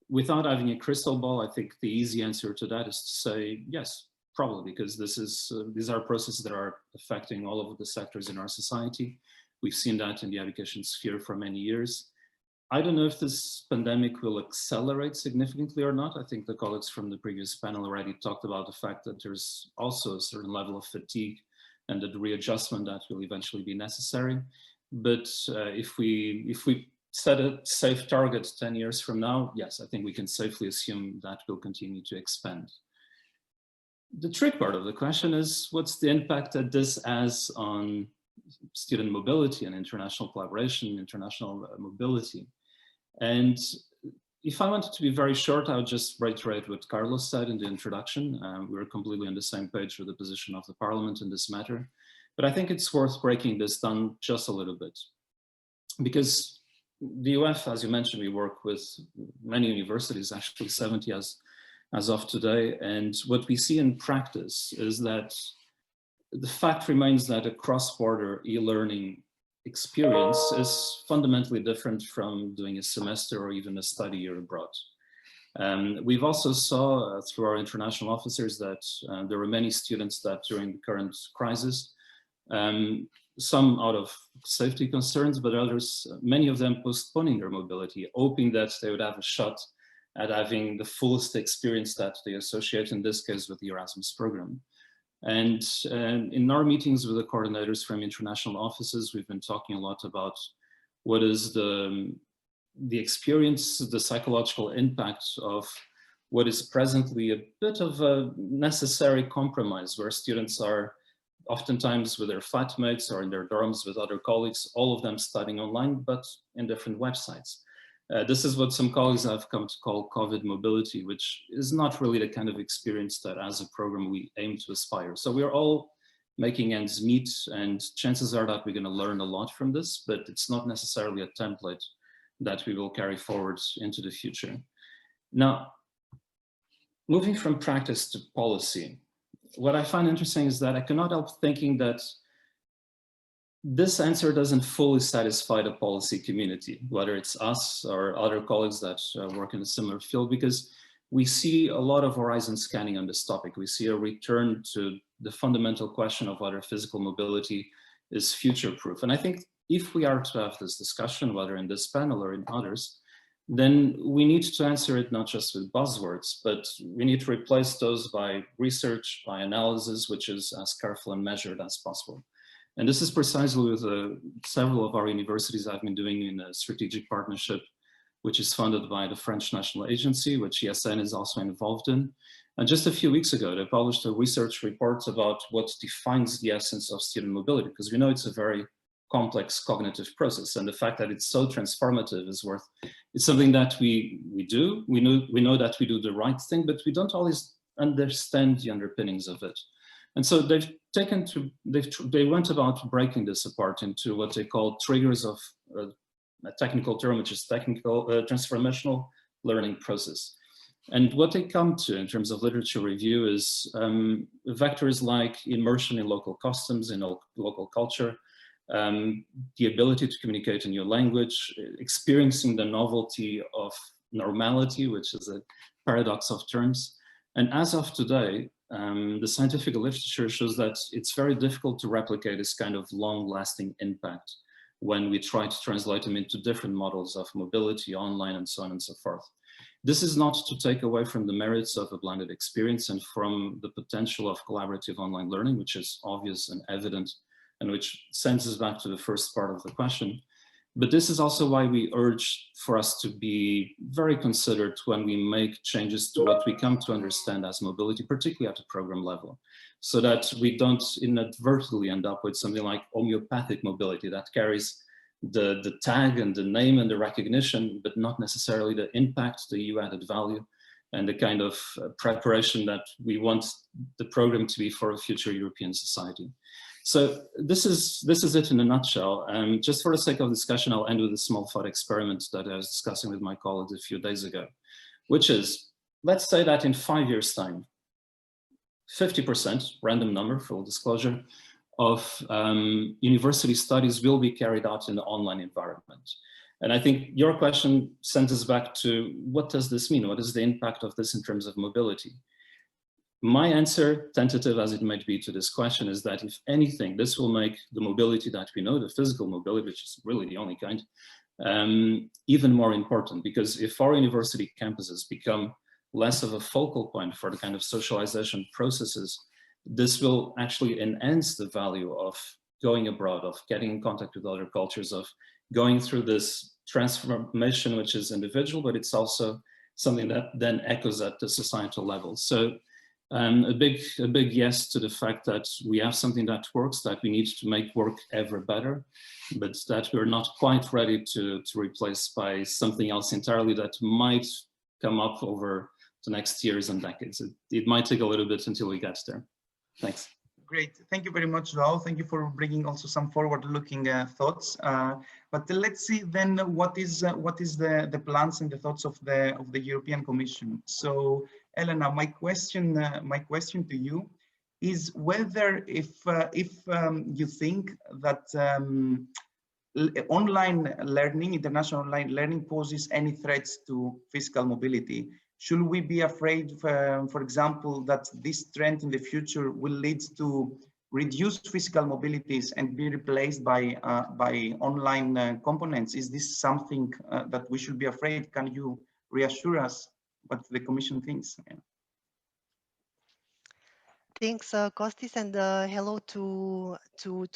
without having a crystal ball, I think the easy answer to that is to say yes, probably, because these are processes that are affecting all of the sectors in our society. We've seen that in the education sphere for many years. I don't know if this pandemic will accelerate significantly or not. I think the colleagues from the previous panel already talked about the fact that there's also a certain level of fatigue and that readjustment that will eventually be necessary. But if we set a safe target 10 years from now, yes, I think we can safely assume that will continue to expand. The trick part of the question is, what's the impact that this has on student mobility and international collaboration, international mobility? And if I wanted to be very short, I would just reiterate what Carlos said in the introduction. We're completely on the same page with the position of the Parliament in this matter. But I think it's worth breaking this down just a little bit. Because the UF, as you mentioned, we work with many universities, actually 70 as of today. And what we see in practice is that the fact remains that a cross-border e-learning experience is fundamentally different from doing a semester or even a study year abroad. We've also saw through our international officers that there were many students that during the current crisis, some out of safety concerns, but others, many of them postponing their mobility, hoping that they would have a shot at having the fullest experience that they associate in this case with the Erasmus program. And in our meetings with the coordinators from international offices, we've been talking a lot about what is the experience, the psychological impact of what is presently a bit of a necessary compromise where students are oftentimes with their flatmates or in their dorms with other colleagues, all of them studying online, but in different websites. This is what some colleagues have come to call COVID mobility, which is not really the kind of experience that as a program we aim to aspire. So we're all making ends meet, and chances are that we're going to learn a lot from this, but it's not necessarily a template that we will carry forward into the future. Now, moving from practice to policy, what I find interesting is that I cannot help thinking that this answer doesn't fully satisfy the policy community, whether it's us or other colleagues that work in a similar field, because we see a lot of horizon scanning on this topic. We see a return to the fundamental question of whether physical mobility is future-proof. And I think if we are to have this discussion, whether in this panel or in others, then we need to answer it not just with buzzwords, but we need to replace those by research, by analysis, which is as careful and measured as possible. And this is precisely with several of our universities I've been doing in a strategic partnership, which is funded by the French National Agency, which ESN is also involved in. And just a few weeks ago, they published a research report about what defines the essence of student mobility, because we know it's a very complex cognitive process, and the fact that it's so transformative is it's something that we do. We know that we do the right thing, but we don't always understand the underpinnings of it. And so they went about breaking this apart into what they call triggers of a technical term, which is transformational learning process. And what they come to in terms of literature review is vectors like immersion in local customs, in local culture, the ability to communicate in your language, experiencing the novelty of normality, which is a paradox of terms. And as of today, the scientific literature shows that it's very difficult to replicate this kind of long-lasting impact when we try to translate them into different models of mobility, online, and so on and so forth. This is not to take away from the merits of a blended experience and from the potential of collaborative online learning, which is obvious and evident, and which sends us back to the first part of the question. But this is also why we urge for us to be very considered when we make changes to what we come to understand as mobility, particularly at the program level, so that we don't inadvertently end up with something like homeopathic mobility that carries the tag and the name and the recognition, but not necessarily the impact, the EU added value, and the kind of preparation that we want the program to be for a future European society. So this is it in a nutshell. Just for the sake of discussion, I'll end with a small thought experiment that I was discussing with my colleagues a few days ago, which is, let's say that in 5 years' time, 50%, random number, full disclosure, of university studies will be carried out in the online environment. And I think your question sends us back to, what does this mean? What is the impact of this in terms of mobility? My answer, tentative as it might be to this question, is that if anything, this will make the mobility that we know, the physical mobility, which is really the only kind, even more important. Because if our university campuses become less of a focal point for the kind of socialization processes, this will actually enhance the value of going abroad, of getting in contact with other cultures, of going through this transformation, which is individual, but it's also something that then echoes at the societal level. So a big yes to the fact that we have something that works, that we need to make work ever better, but that we're not quite ready to replace by something else entirely that might come up over the next years and decades. It might take a little bit until we get there. Thanks. Great. Thank you very much, Joao. Thank you for bringing also some forward-looking thoughts. But let's see then what is the plans and the thoughts of the European Commission. So, Elena, my question to you is whether if you think that online learning, international online learning, poses any threats to physical mobility. Should we be afraid, for example, that this trend in the future will lead to reduced physical mobilities and be replaced by online components? Is this something that we should be afraid? Can you reassure us what the Commission thinks? Thanks, Kostis, and hello to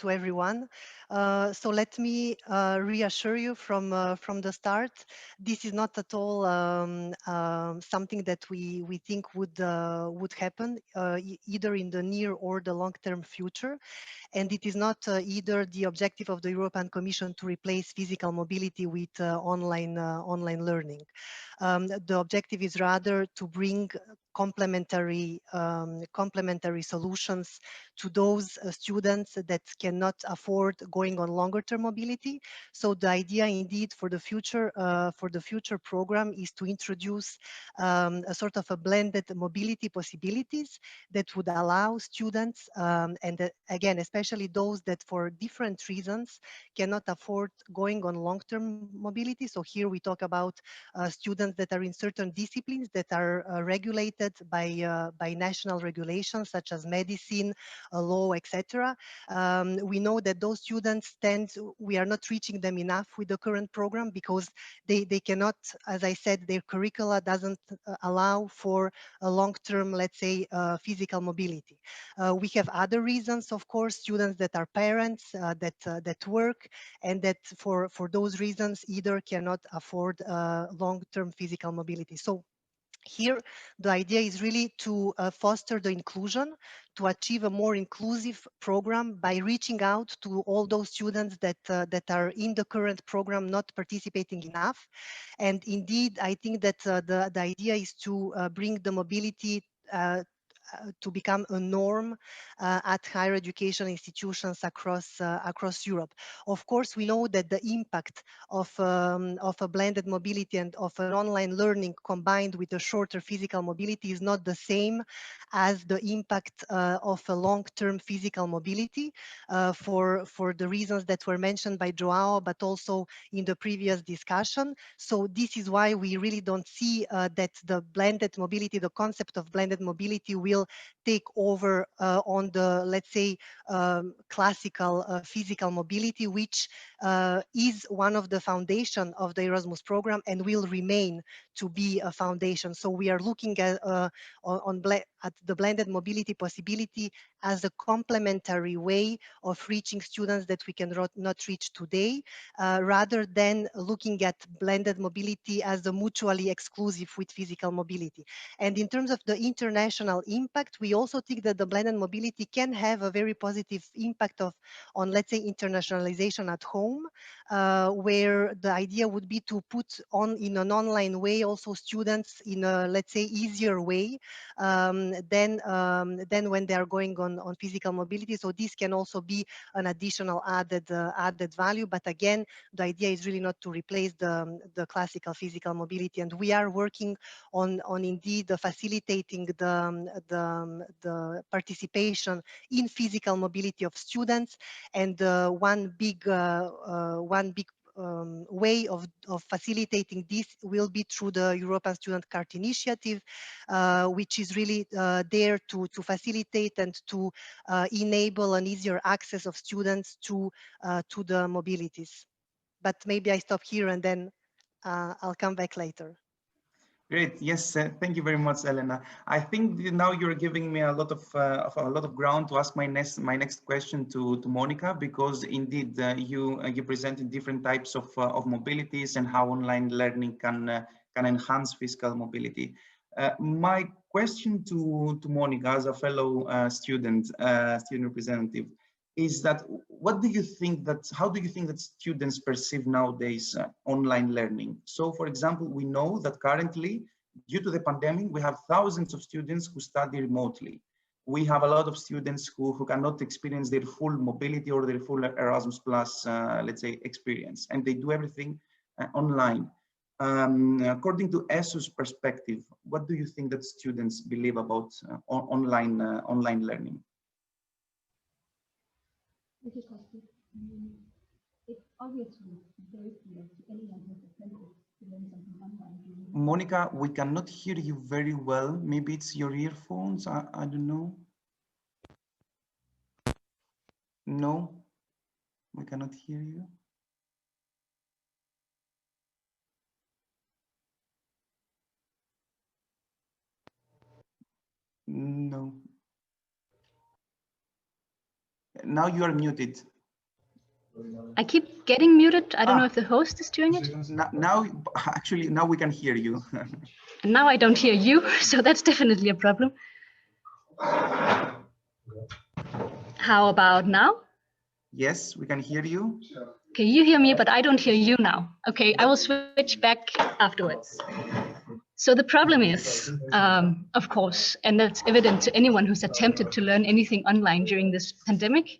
everyone. So let me reassure you from the start. This is not at all something that we think would happen either in the near or the long-term future. And it is not either the objective of the European Commission to replace physical mobility with online learning. The objective is rather to bring complementary solutions to those students that cannot afford going on longer term mobility. So the idea indeed for the future program is to introduce a sort of a blended mobility possibilities that would allow students and again especially those that for different reasons cannot afford going on long-term mobility. So here we talk about students that are in certain disciplines that are regulated by national regulations such as medicine, law, etc. We know that those students we are not reaching them enough with the current program because they cannot, as I said, their curricula doesn't allow for a long-term, let's say, physical mobility. We have other reasons, of course, students that are parents that work and that for those reasons either cannot afford long-term physical mobility. So here, the idea is really to foster the inclusion, to achieve a more inclusive program by reaching out to all those students that are in the current program not participating enough. And indeed, I think that the idea is to bring the mobility to become a norm at higher education institutions across Europe. Of course, we know that the impact of a blended mobility and of an online learning combined with a shorter physical mobility is not the same as the impact of a long-term physical mobility for the reasons that were mentioned by Joao, but also in the previous discussion. So this is why we really don't see that the blended mobility, the concept of blended mobility will take over on the, let's say, classical physical mobility, which is one of the foundation of the Erasmus program and will remain to be a foundation. So we are looking at the blended mobility possibility as a complementary way of reaching students that we cannot reach today, rather than looking at blended mobility as a mutually exclusive with physical mobility. And in terms of the international impact, we also think that the blended mobility can have a very positive impact on, let's say, internationalization at home, where the idea would be to put on in an online way also students in a, let's say, easier way than when they are going on physical mobility. So this can also be an additional added value. But again, the idea is really not to replace the classical physical mobility. And we are working on indeed facilitating the participation in physical mobility of students. And one big way of facilitating this will be through the European Student Card Initiative, which is really there to facilitate and to enable an easier access of students to the mobilities. But maybe I stop here and then I'll come back later. Great. Yes, thank you very much, Elena. I think now you're giving me a lot of ground to ask my next question to Monica, because indeed you presented different types of mobilities and how online learning can enhance physical mobility. My question to Monica, as a fellow student representative, is that how do you think that students perceive nowadays online learning? So, for example, we know that currently, due to the pandemic, we have thousands of students who study remotely. we have a lot of students who cannot experience their full mobility or their full Erasmus Plus, let's say, experience, and they do everything online. According to ESU's perspective, what do you think that students believe about online learning? It's obviously very clear to anyone who's attempted to learn something online. Monica, we cannot hear you very well. Maybe it's your earphones. I don't know. No, we cannot hear you. No. Now you are muted. I keep getting muted. I don't know if the host is doing it. Now, actually, now we can hear you. And now I don't hear you, so that's definitely a problem. How about now? Yes, we can hear you. Okay, you hear me, but I don't hear you now. Okay, I will switch back afterwards. So the problem is, of course, and that's evident to anyone who's attempted to learn anything online during this pandemic,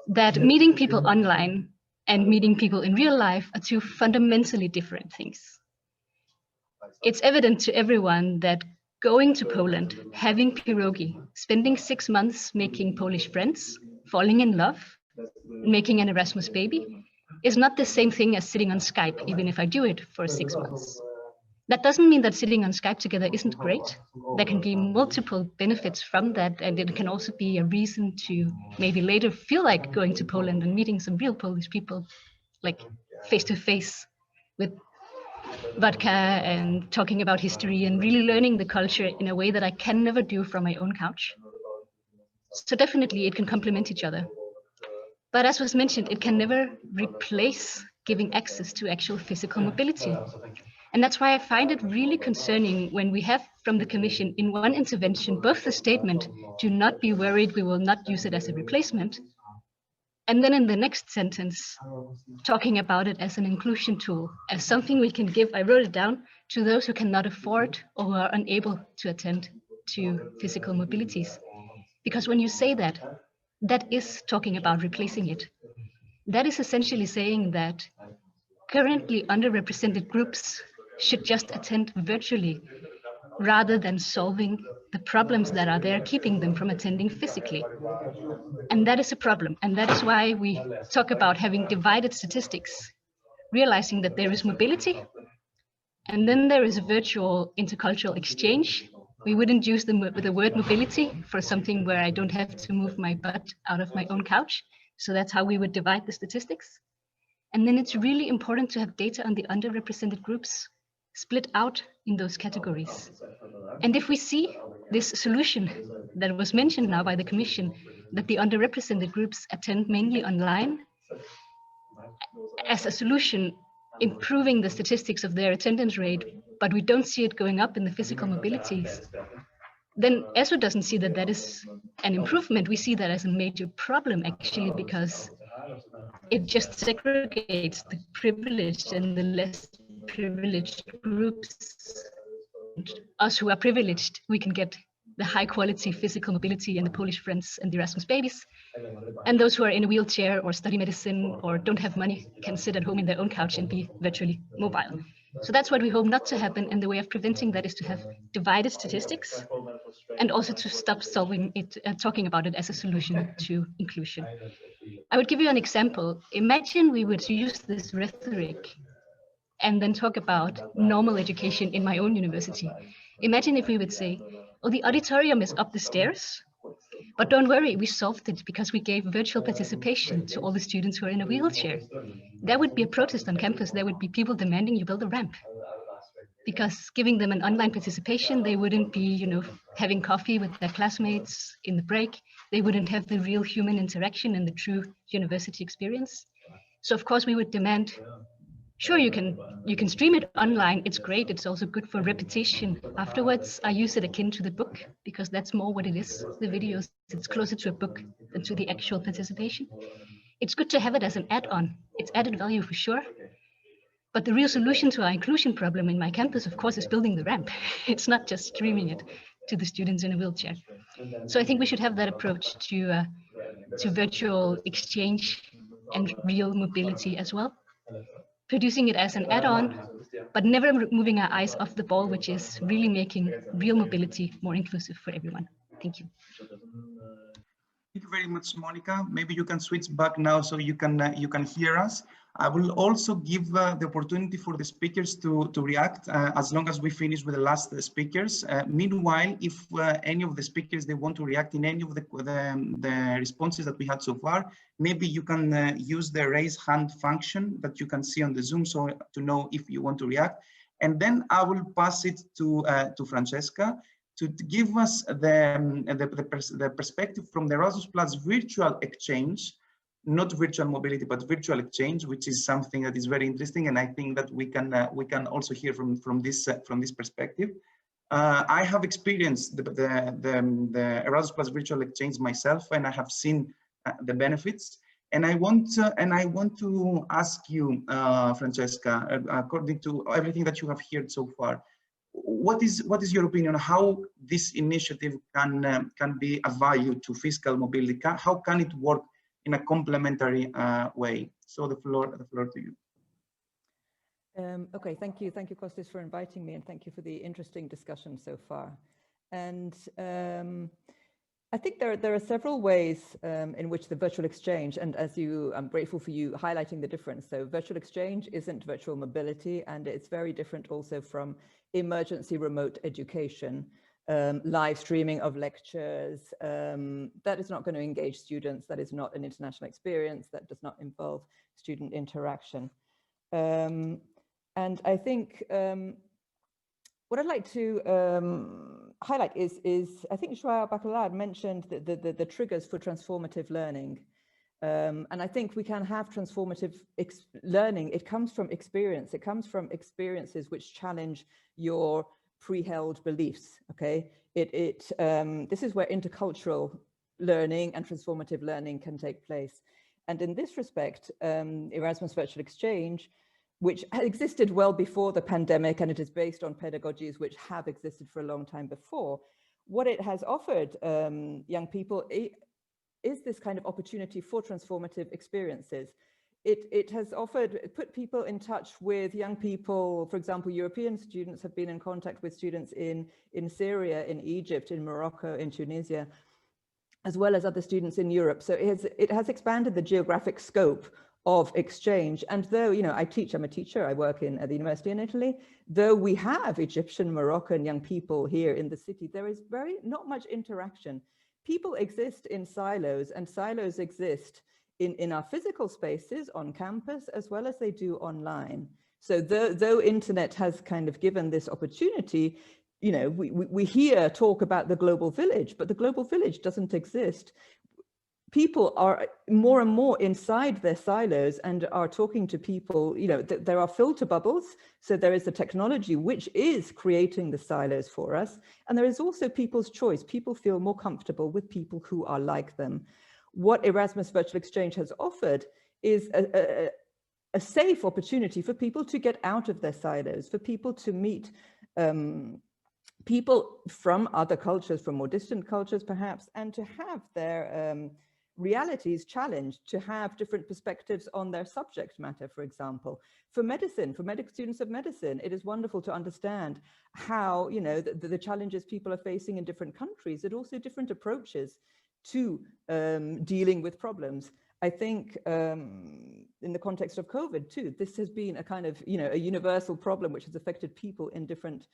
that meeting people online and meeting people in real life are two fundamentally different things. It's evident to everyone that going to Poland, having pierogi, spending 6 months making Polish friends, falling in love, making an Erasmus baby, is not the same thing as sitting on Skype, even if I do it for 6 months. That doesn't mean that sitting on Skype together isn't great. There can be multiple benefits from that, and it can also be a reason to maybe later feel like going to Poland and meeting some real Polish people, like face to face with vodka and talking about history and really learning the culture in a way that I can never do from my own couch. So definitely it can complement each other. But as was mentioned, it can never replace giving access to actual physical mobility. And that's why I find it really concerning when we have from the Commission in one intervention, both the statement, do not be worried, we will not use it as a replacement. And then in the next sentence, talking about it as an inclusion tool, as something we can give, I wrote it down, to those who cannot afford or who are unable to attend to physical mobilities. Because when you say that, that is talking about replacing it. That is essentially saying that currently underrepresented groups should just attend virtually rather than solving the problems that are there keeping them from attending physically. And that is a problem. And that is why we talk about having divided statistics, realizing that there is mobility and then there is virtual intercultural exchange. We wouldn't use the word mobility for something where I don't have to move my butt out of my own couch. So that's how we would divide the statistics. And then it's really important to have data on the underrepresented groups split out in those categories. And if we see this solution that was mentioned now by the Commission, that the underrepresented groups attend mainly online, as a solution, improving the statistics of their attendance rate, but we don't see it going up in the physical mobilities, then ESO doesn't see that that is an improvement. We see that as a major problem, actually, because it just segregates the privileged and the less privileged groups. Us who are privileged, we can get the high quality physical mobility and the Polish friends and the Erasmus babies. And those who are in a wheelchair or study medicine or don't have money can sit at home in their own couch and be virtually mobile. So that's what we hope not to happen. And the way of preventing that is to have divided statistics and also to stop solving it, talking about it as a solution to inclusion. I would give you an example. Imagine we would use this rhetoric and then talk about normal education in my own university. Imagine if we would say, oh, the auditorium is up the stairs, but don't worry, we solved it because we gave virtual participation to all the students who are in a wheelchair. There would be a protest on campus. There would be people demanding you build a ramp. Because giving them an online participation, they wouldn't be, having coffee with their classmates in the break. They wouldn't have the real human interaction and the true university experience. So of course we would demand, sure, you can stream it online. It's great. It's also good for repetition. Afterwards, I use it akin to the book because that's more what it is. The videos, it's closer to a book than to the actual participation. It's good to have it as an add-on. It's added value for sure. But the real solution to our inclusion problem in my campus, of course, is building the ramp. It's not just streaming it to the students in a wheelchair. So I think we should have that approach to virtual exchange and real mobility as well, producing it as an add-on, but never moving our eyes off the ball, which is really making real mobility more inclusive for everyone. Thank you. Thank you very much, Monica. Maybe you can switch back now so you can hear us. I will also give the opportunity for the speakers to react as long as we finish with the last speakers. Meanwhile, if any of the speakers, they want to react in any of the responses that we had so far, maybe you can use the raise hand function that you can see on the Zoom, so to know if you want to react. And then I will pass it to Francesca to give us the perspective from the Erasmus Plus virtual exchange, not virtual mobility, but virtual exchange, which is something that is very interesting, and I think that we can also hear from this perspective. I have experienced the Erasmus Plus virtual exchange myself, and I have seen the benefits. And I want to ask you, Francesca, according to everything that you have heard so far, what is your opinion on how this initiative can be of value to physical mobility? How can it work in a complementary way? So the floor to you. Okay, thank you, Kostis, for inviting me, and thank you for the interesting discussion so far. And I think there are several ways in which the virtual exchange, and I'm grateful for you highlighting the difference. So virtual exchange isn't virtual mobility, and it's very different also from emergency remote education, live streaming of lectures. That is not going to engage students. That is not an international experience. That does not involve student interaction. And I think what I'd like to highlight is I think Joao Bacalhau mentioned the triggers for transformative learning. And I think we can have transformative learning. It comes from experience. It comes from experiences which challenge your pre-held beliefs, okay? This is where intercultural learning and transformative learning can take place. And in this respect, Erasmus Virtual Exchange, which existed well before the pandemic, and it is based on pedagogies which have existed for a long time before, what it has offered young people is this kind of opportunity for transformative experiences. It has put people in touch with young people. For example, European students have been in contact with students in Syria, in Egypt, in Morocco, in Tunisia, as well as other students in Europe. So it has expanded the geographic scope of exchange. And though, I'm a teacher, I work at the university in Italy, though we have Egyptian, Moroccan young people here in the city, there is not much interaction. People exist in silos, and silos exist in our physical spaces on campus as well as they do online. So though internet has kind of given this opportunity, we hear talk about the global village, but the global village doesn't exist. People are more and more inside their silos and are talking to people, there are filter bubbles. So there is the technology which is creating the silos for us. And there is also people's choice. People feel more comfortable with people who are like them. What Erasmus Virtual Exchange has offered is a safe opportunity for people to get out of their silos, for people to meet people from other cultures, from more distant cultures perhaps, and to have their realities challenged, to have different perspectives on their subject matter, for example. For medicine, for medical students of medicine, it is wonderful to understand how, the challenges people are facing in different countries, and also different approaches to dealing with problems. I think in the context of COVID too, this has been a kind of, a universal problem which has affected people in different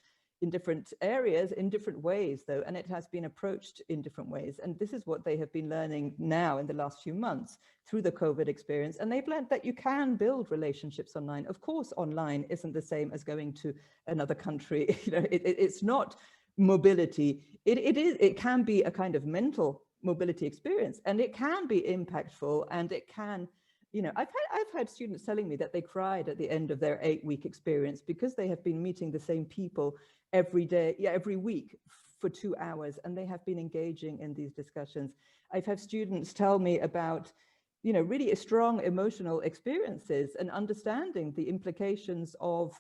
areas, in different ways though, and it has been approached in different ways. And this is what they have been learning now in the last few months through the COVID experience. And they've learned that you can build relationships online. Of course, online isn't the same as going to another country. It's not mobility. It can be a kind of mental mobility experience, and it can be impactful, and it can, I've had students telling me that they cried at the end of their 8-week experience because they have been meeting the same people every day, every week for 2 hours, and they have been engaging in these discussions. I've had students tell me about, really strong emotional experiences and understanding the implications of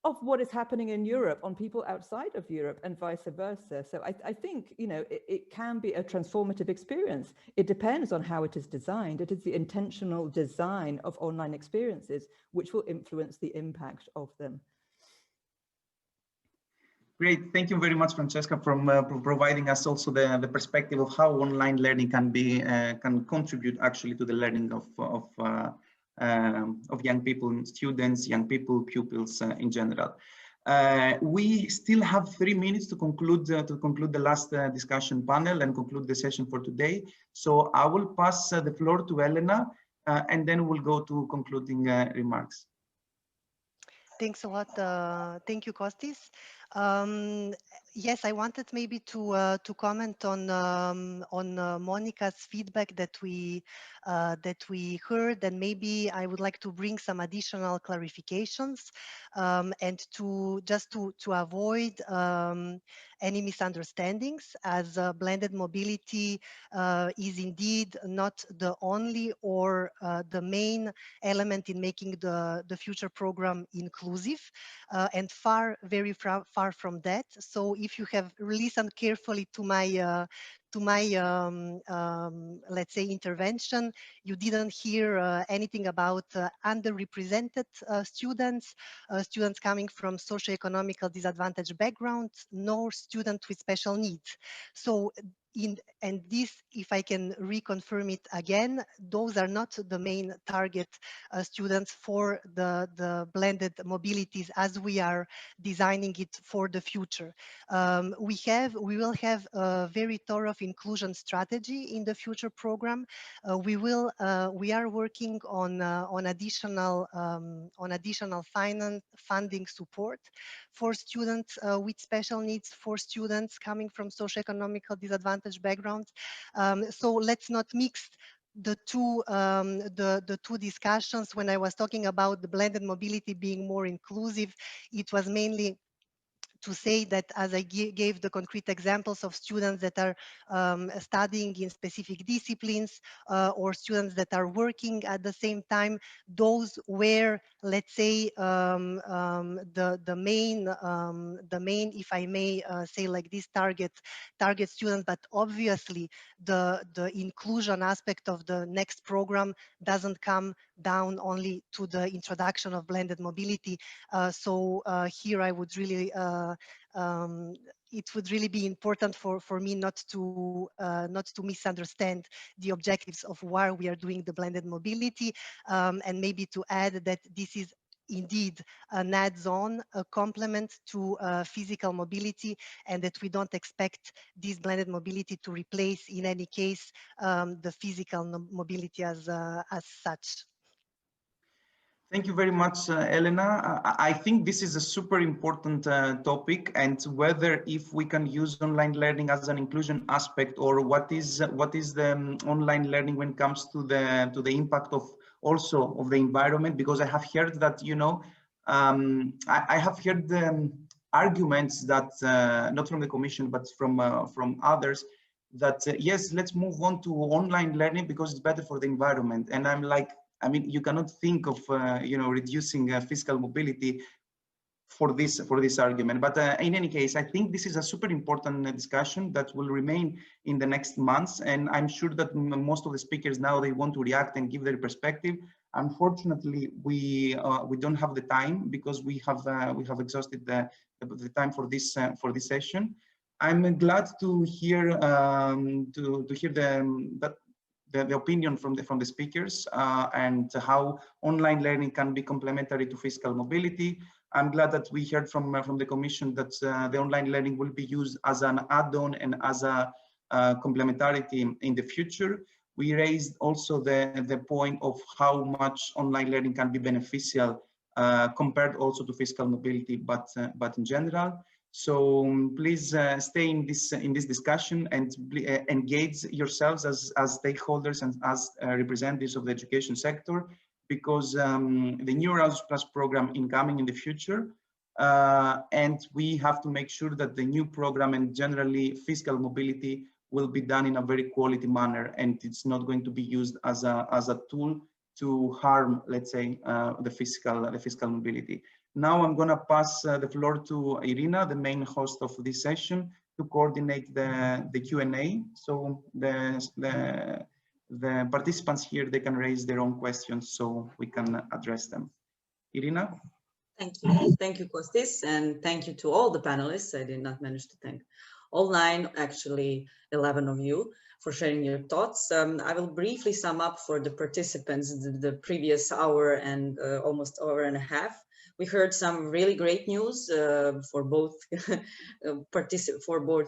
of what is happening in Europe on people outside of Europe and vice versa. So I think, you know, it can be a transformative experience. It depends on how it is designed. It is the intentional design of online experiences which will influence the impact of them. Great, thank you very much, Francesca, for providing us also the perspective of how online learning can be can contribute actually to the learning of young people, students, young people, pupils in general. We still have 3 minutes to conclude the last discussion panel and conclude the session for today. So I will pass the floor to Elena, and then we'll go to concluding remarks. Thanks a lot. Thank you, Kostis. Yes, I wanted maybe to comment on Monica's feedback that we heard, and maybe I would like to bring some additional clarifications, and to avoid any misunderstandings, as blended mobility is indeed not the only or the main element in making the future program inclusive, and very far from that. So if you have listened carefully to my let's say intervention, you didn't hear anything about underrepresented students, students coming from socioeconomical disadvantaged backgrounds, nor students with special needs. So and this, if I can reconfirm it again, those are not the main target students for the blended mobilities as we are designing it for the future. We will have a very thorough inclusion strategy in the future program. We are working on additional funding support for students with special needs, for students coming from socioeconomical disadvantaged backgrounds. So let's not mix the two discussions. When I was talking about the blended mobility being more inclusive, it was mainly to say that, as I gave the concrete examples of students that are studying in specific disciplines, or students that are working at the same time, those where, let's say, the main, if I may say like this, target students, but obviously the inclusion aspect of the next program doesn't come down only to the introduction of blended mobility. So here I would really it would really be important for me not to misunderstand the objectives of why we are doing the blended mobility, and maybe to add that this is indeed an add-on, a complement to physical mobility, and that we don't expect this blended mobility to replace in any case the physical mobility as such. Thank you very much, Elena. I think this is a super important topic, and whether if we can use online learning as an inclusion aspect, or what is the online learning when it comes to the impact of also of the environment, because I have heard that, you know, I have heard arguments that not from the Commission but from others, that yes, let's move on to online learning because it's better for the environment, and I'm like, I mean, you cannot think of you know, reducing physical mobility for this argument. But in any case, I think this is a super important discussion that will remain in the next months, and I'm sure that most of the speakers now, they want to react and give their perspective. Unfortunately, we don't have the time, because we have exhausted the time for this session. I'm glad to hear the opinion from the speakers, and how online learning can be complementary to physical mobility. I'm glad that we heard from the Commission that the online learning will be used as an add-on and as a complementarity in the future. We raised also the point of how much online learning can be beneficial compared also to physical mobility, but in general. So please stay in this discussion, and engage yourselves as stakeholders and as representatives of the education sector, because the new Erasmus program incoming in the future, and we have to make sure that the new program and generally physical mobility will be done in a very quality manner, and it's not going to be used as a tool to harm, let's say, the physical mobility. Now I'm going to pass the floor to Irina, the main host of this session, to coordinate the Q&A. So the participants here, they can raise their own questions so we can address them. Irina? Thank you. Thank you, Kostis, and thank you to all the panelists. I did not manage to thank all 9, actually 11 of you, for sharing your thoughts. I will briefly sum up for the participants the previous hour and almost hour and a half. We heard some really great news for both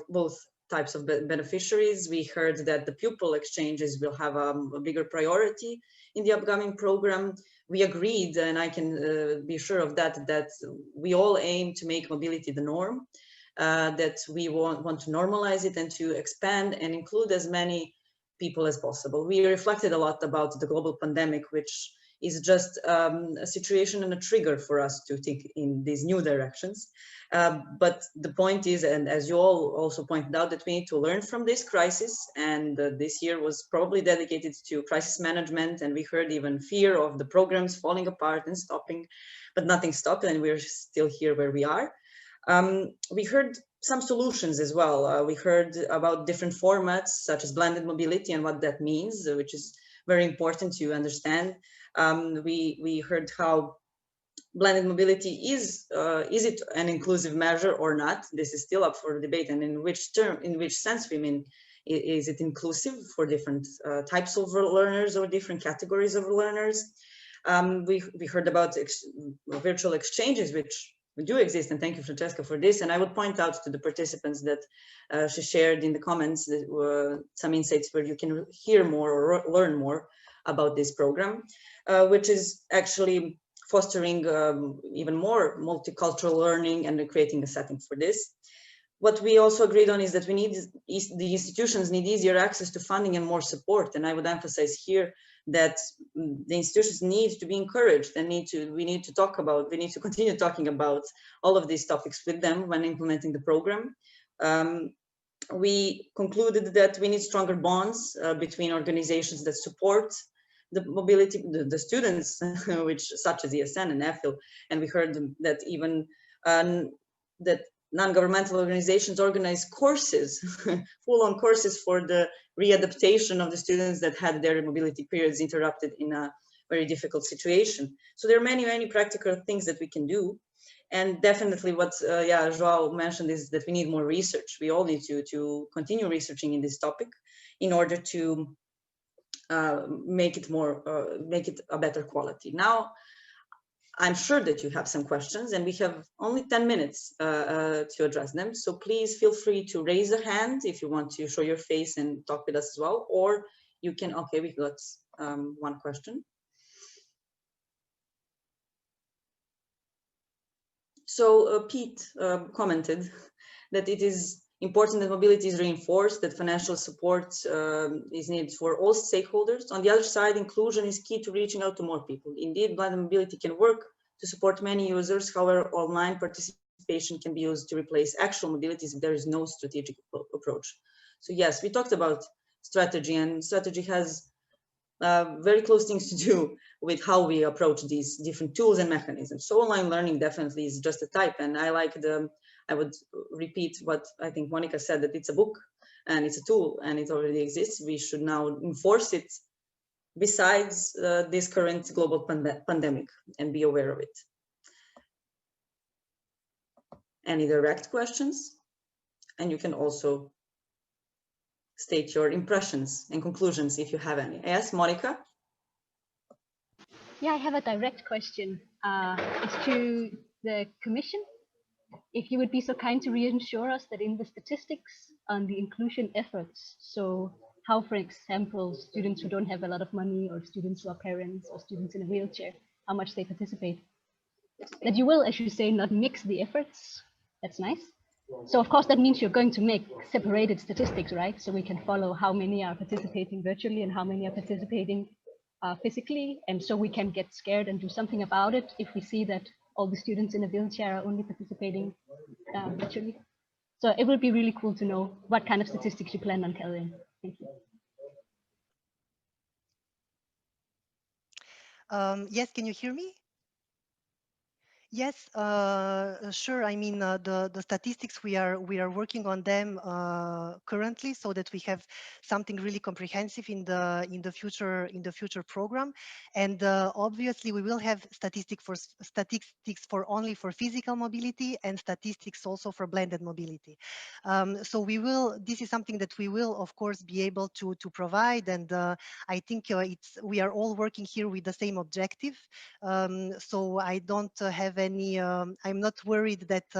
both types of beneficiaries. We heard that the pupil exchanges will have a bigger priority in the upcoming program. We agreed, and I can be sure of that, that we all aim to make mobility the norm, that we want to normalize it and to expand and include as many people as possible. We reflected a lot about the global pandemic, which is just a situation and a trigger for us to think in these new directions. But the point is, and as you all also pointed out, that we need to learn from this crisis. And this year was probably dedicated to crisis management. And we heard even fear of the programs falling apart and stopping, but nothing stopped, and we're still here where we are. We heard some solutions as well. We heard about different formats, such as blended mobility and what that means, which is very important to understand. We heard how blended mobility is it an inclusive measure or not? This is still up for debate, and in which sense we mean, is it inclusive for different types of learners or different categories of learners? We heard about virtual exchanges, which do exist, and thank you, Francesca, for this. And I would point out to the participants that she shared in the comments that some insights where you can hear more or learn more about this program, which is actually fostering even more multicultural learning and creating a setting for this. What we also agreed on is that the institutions need easier access to funding and more support. And I would emphasize here that the institutions need to be encouraged and we need to continue talking about all of these topics with them when implementing the program. We concluded that we need stronger bonds between organizations that support the mobility, the students, such as ESN and EFIL, and we heard that even that non-governmental organizations organize courses, full-on courses for the readaptation of the students that had their mobility periods interrupted in a very difficult situation. So there are many, many practical things that we can do. And definitely what João mentioned is that we need more research. We all need to continue researching in this topic in order to make it a better quality. Now, I'm sure that you have some questions, and we have only 10 minutes to address them. So please feel free to raise a hand if you want to show your face and talk with us as well, or you can, okay, we got one question. So Pete commented that it is important that mobility is reinforced, that financial support is needed for all stakeholders. On the other side, inclusion is key to reaching out to more people. Indeed, blended mobility can work to support many users. However, online participation can be used to replace actual mobilities if there is no strategic approach. So yes, we talked about strategy, and strategy has very close things to do with how we approach these different tools and mechanisms. So online learning definitely is just a type, and I would repeat what I think Monica said, that it's a book and it's a tool and it already exists. We should now enforce it besides this current global pandemic and be aware of it. Any direct questions? And you can also state your impressions and conclusions if you have any. Yes, Monica? Yeah, I have a direct question. It's to the Commission. If you would be so kind to reassure us that in the statistics on the inclusion efforts, so how, for example, students who don't have a lot of money, or students who are parents, or students in a wheelchair, how much they participate, that you will, as you say, not mix the efforts. That's nice. So of course that means you're going to make separated statistics, right? So we can follow how many are participating virtually and how many are participating physically, and so we can get scared and do something about it if we see that all the students in a wheelchair are only participating virtually. So it would be really cool to know what kind of statistics you plan on carrying. Thank you. Yes, can you hear me? Yes, sure. I mean, the statistics we are working on them currently, so that we have something really comprehensive in the future program. And obviously, we will have statistics for only for physical mobility and statistics also for blended mobility. So we will. This is something that we will, of course, be able to provide. And I think we are all working here with the same objective. So I don't have any. I'm not worried that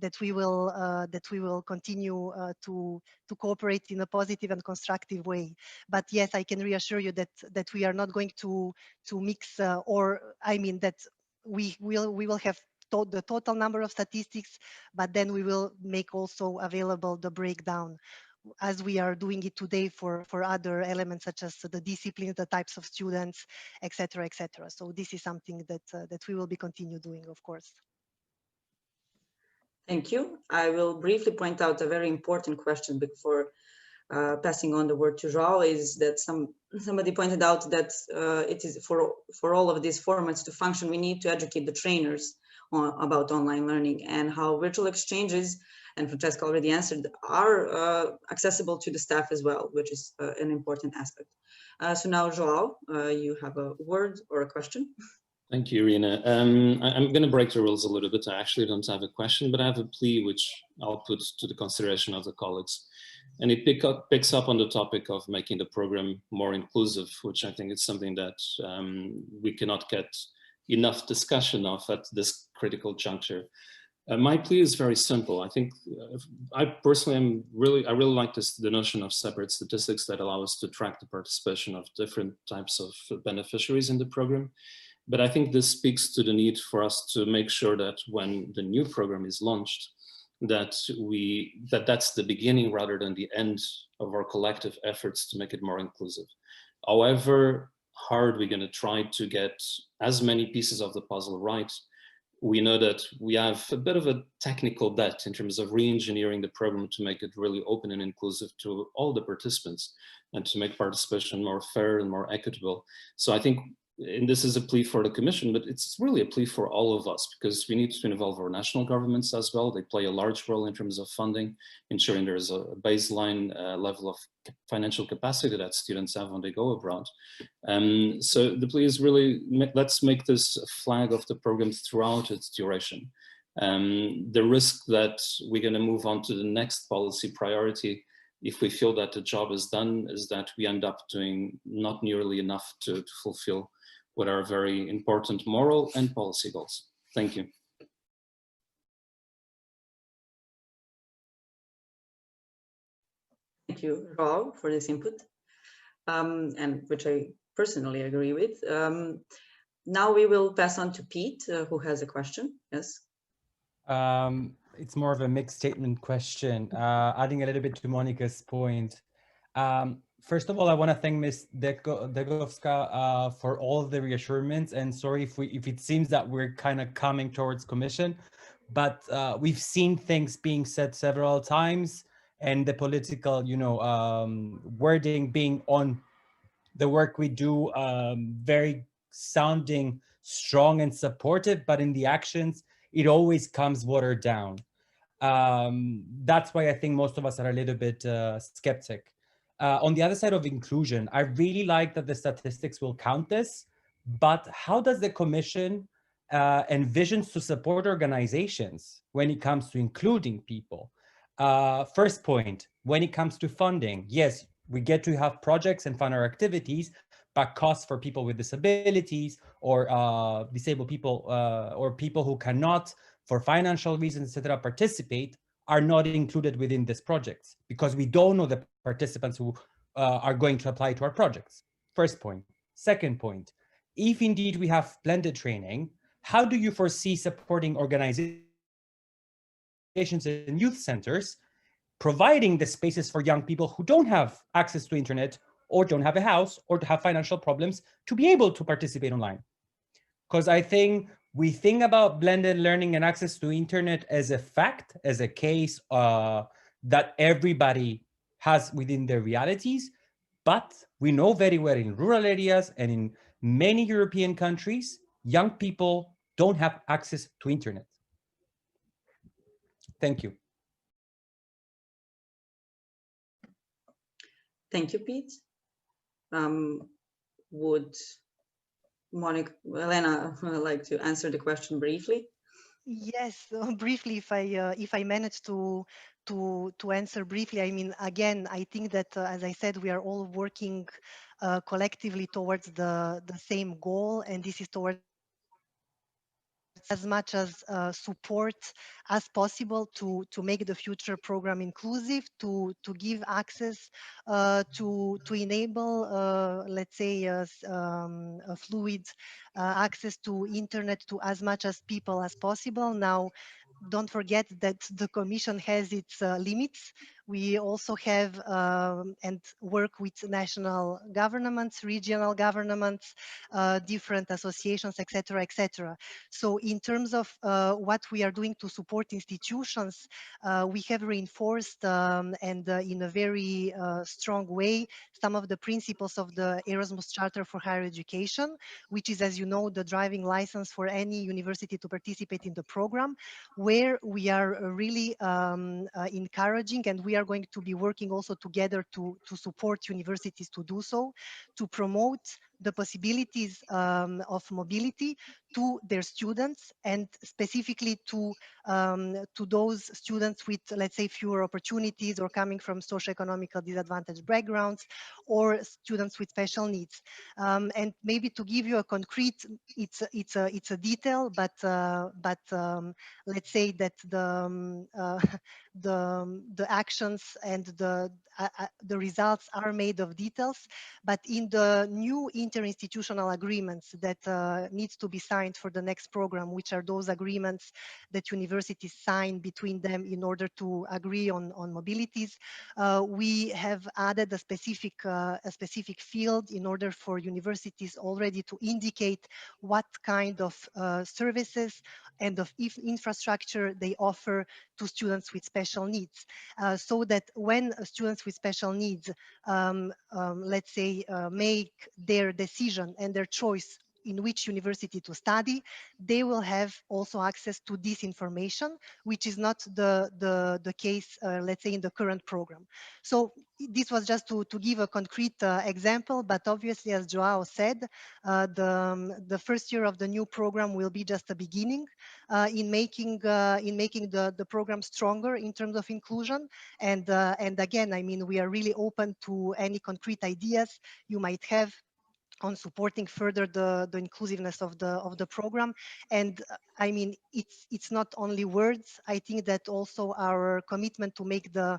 that we will continue to cooperate in a positive and constructive way. But yes, I can reassure you that we are not going to mix, or I mean that we will have the total number of statistics, but then we will make also available the breakdown, as we are doing it today for other elements such as the disciplines, the types of students, etc., etc. So this is something that that we will be continue doing, of course. Thank you. I will briefly point out a very important question before passing on the word to João, is that somebody pointed out that it is for all of these formats to function, we need to educate the trainers about online learning, and how virtual exchanges, and Francesca already answered, are accessible to the staff as well, which is an important aspect. So now, João, you have a word or a question? Thank you, Irina. I'm going to break the rules a little bit. I actually don't have a question, but I have a plea which I'll put to the consideration of the colleagues. And it picks up on the topic of making the program more inclusive, which I think is something that we cannot get enough discussion of at this critical juncture. My plea is very simple. I think I personally I really like the notion of separate statistics that allow us to track the participation of different types of beneficiaries in the program. But I think this speaks to the need for us to make sure that when the new program is launched, that's the beginning rather than the end of our collective efforts to make it more inclusive. However hard we're going to try to get as many pieces of the puzzle right, we know that we have a bit of a technical debt in terms of re-engineering the program to make it really open and inclusive to all the participants and to make participation more fair and more equitable. So I think, and this is a plea for the Commission, but it's really a plea for all of us, because we need to involve our national governments as well. They play a large role in terms of funding, ensuring there is a baseline level of financial capacity that students have when they go abroad. So the plea is really, let's make this a flag of the program throughout its duration. The risk that we're going to move on to the next policy priority if we feel that the job is done is that we end up doing not nearly enough to fulfill what are very important moral and policy goals. Thank you. Thank you, João, for this input, and which I personally agree with. Now we will pass on to Pete, who has a question. Yes. It's more of a mixed statement question, adding a little bit to Monica's point. First of all, I want to thank Ms. Degovska for all of the reassurance, and sorry if it seems that we're kind of coming towards Commission, but we've seen things being said several times, and the political, wording being on the work we do, very sounding strong and supportive, but in the actions, it always comes watered down. That's why I think most of us are a little bit skeptic. On the other side of inclusion, I really like that the statistics will count this, but how does the Commission envisions to support organizations when it comes to including people? First point, when it comes to funding, yes, we get to have projects and fund our activities, but costs for people with disabilities or disabled people or people who cannot, for financial reasons, etc., participate are not included within these projects because we don't know the participants who are going to apply to our projects. First point. Second point, if indeed we have blended training, how do you foresee supporting organizations and youth centers, providing the spaces for young people who don't have access to internet or don't have a house or to have financial problems to be able to participate online? Because I think we think about blended learning and access to internet as a fact, as a case that everybody has within their realities, but we know very well in rural areas and in many European countries, young people don't have access to internet. Thank you. Thank you, Pete. Would Monica, Elena like to answer the question briefly? Yes, briefly, if I manage to answer briefly, I mean, again, I think that as I said, we are all working collectively towards the same goal, and this is towards as much as support as possible to make the future program inclusive, to give access, to enable, let's say, a fluid access to internet to as much as people as possible. Now, don't forget that the Commission has its limits. We also have and work with national governments, regional governments, different associations, etc., etc. So in terms of what we are doing to support institutions, we have reinforced and in a very strong way some of the principles of the Erasmus Charter for Higher Education, which is, as you know, the driving license for any university to participate in the program, where we are really encouraging, and we are going to be working also together to support universities to do so, to promote the possibilities of mobility to their students, and specifically to those students with, let's say, fewer opportunities or coming from socioeconomical disadvantaged backgrounds, or students with special needs. And maybe to give you a concrete, it's a detail, but let's say that the actions and the results are made of details. But in the new interinstitutional agreements that needs to be signed for the next program, which are those agreements that universities sign between them in order to agree on mobilities, we have added a specific field in order for universities already to indicate what kind of services and of infrastructure they offer to students with special needs, so that when students with special needs, let's say, make their decision and their choice in which university to study, they will have also access to this information, which is not the case, let's say, in the current program. So this was just to give a concrete example, but obviously, as Joao said, the first year of the new program will be just a beginning in making the program stronger in terms of inclusion. And again, I mean, we are really open to any concrete ideas you might have on supporting further the inclusiveness of the program. And I mean, it's not only words. I think that also our commitment to make the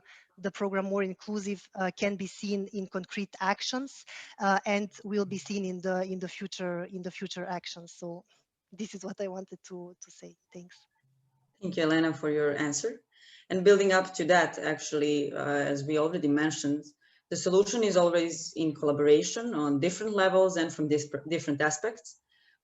program more inclusive can be seen in concrete actions, and will be seen in the future actions. So this is what I wanted to say. Thanks. Thank you, Elena, for your answer. And building up to that, actually, as we already mentioned, the solution is always in collaboration on different levels and from different aspects.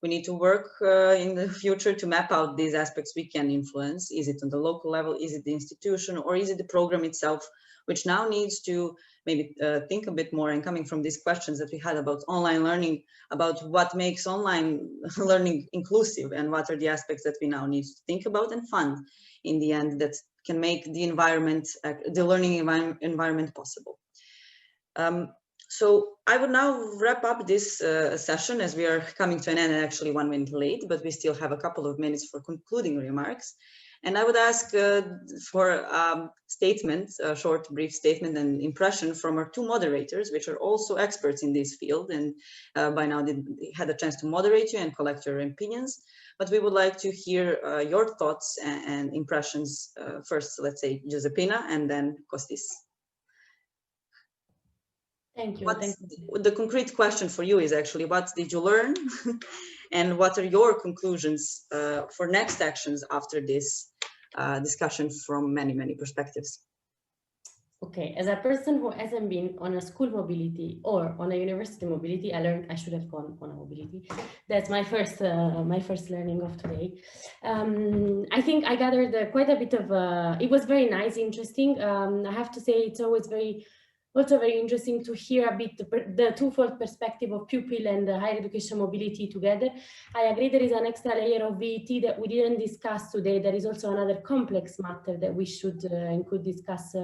We need to work in the future to map out these aspects we can influence. Is it on the local level? Is it the institution? Or is it the program itself, which now needs to maybe think a bit more, and coming from these questions that we had about online learning, about what makes online learning inclusive and what are the aspects that we now need to think about and fund in the end that can make the environment, the learning environment possible. So I would now wrap up this session, as we are coming to an end, actually 1 minute late, but we still have a couple of minutes for concluding remarks. And I would ask for statements, a short, brief statement and impression from our 2 moderators, which are also experts in this field, and by now they had a chance to moderate you and collect your opinions. But we would like to hear your thoughts and impressions. First, let's say Giuseppina, and then Kostis. Thank you. The concrete question for you is actually, what did you learn? And what are your conclusions for next actions after this discussion from many, many perspectives? Okay, as a person who hasn't been on a school mobility or on a university mobility, I learned I should have gone on a mobility. That's my first learning of today. I think I gathered quite a bit of, it was very nice, interesting. I have to say it's always very also very interesting to hear a bit the twofold perspective of pupil and higher education mobility together. I agree there is an extra layer of VET that we didn't discuss today. There is also another complex matter that we should and could discuss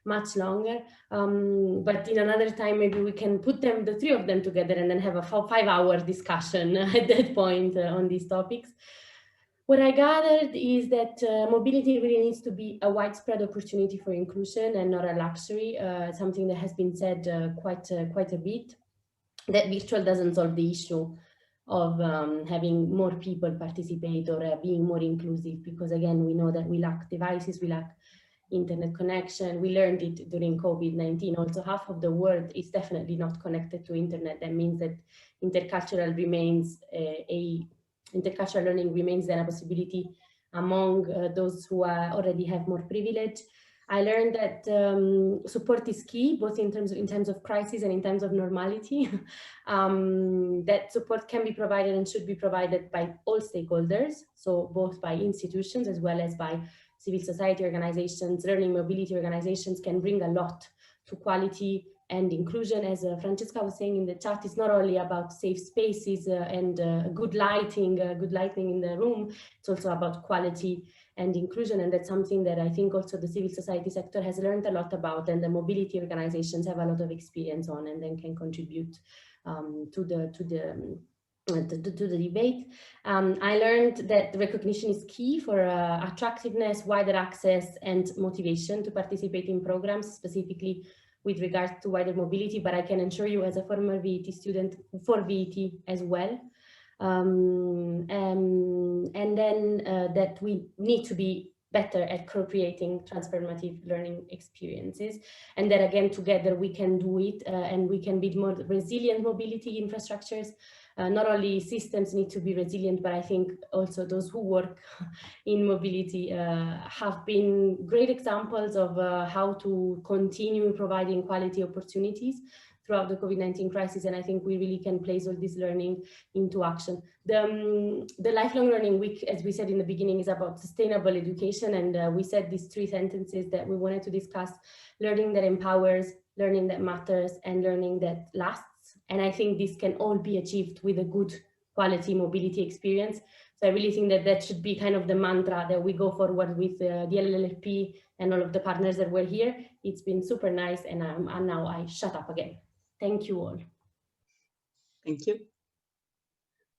much longer. But in another time, maybe we can put them, the three of them together, and then have a 5-hour discussion at that point on these topics. What I gathered is that mobility really needs to be a widespread opportunity for inclusion and not a luxury, something that has been said quite a bit, that virtual doesn't solve the issue of having more people participate or being more inclusive, because again, we know that we lack devices, we lack internet connection. We learned it during COVID-19. Also, half of the world is definitely not connected to internet. That means that intercultural learning remains then a possibility among those who already have more privilege. I learned that support is key, both in terms of crisis and in terms of normality. That support can be provided and should be provided by all stakeholders, so both by institutions as well as by civil society organizations. Learning mobility organizations can bring a lot to quality and inclusion. As Francesca was saying in the chat, it's not only about safe spaces and good lighting in the room, it's also about quality and inclusion. And that's something that I think also the civil society sector has learned a lot about, and the mobility organizations have a lot of experience on, and then can contribute to the debate. I learned that recognition is key for attractiveness, wider access, and motivation to participate in programs, specifically with regards to wider mobility, but I can assure you as a former VET student for VET as well. And then that we need to be better at co-creating transformative learning experiences, and that again together we can do it, and we can build more resilient mobility infrastructures. Not only systems need to be resilient, but I think also those who work in mobility have been great examples of how to continue providing quality opportunities throughout the COVID-19 crisis. And I think we really can place all this learning into action. The Lifelong Learning Week, as we said in the beginning, is about sustainable education. And we said these three sentences that we wanted to discuss: learning that empowers, learning that matters, and learning that lasts. And I think this can all be achieved with a good quality mobility experience. So I really think that that should be kind of the mantra that we go forward with the LLLP and all of the partners that were here. It's been super nice, and now I shut up again. Thank you all. Thank you.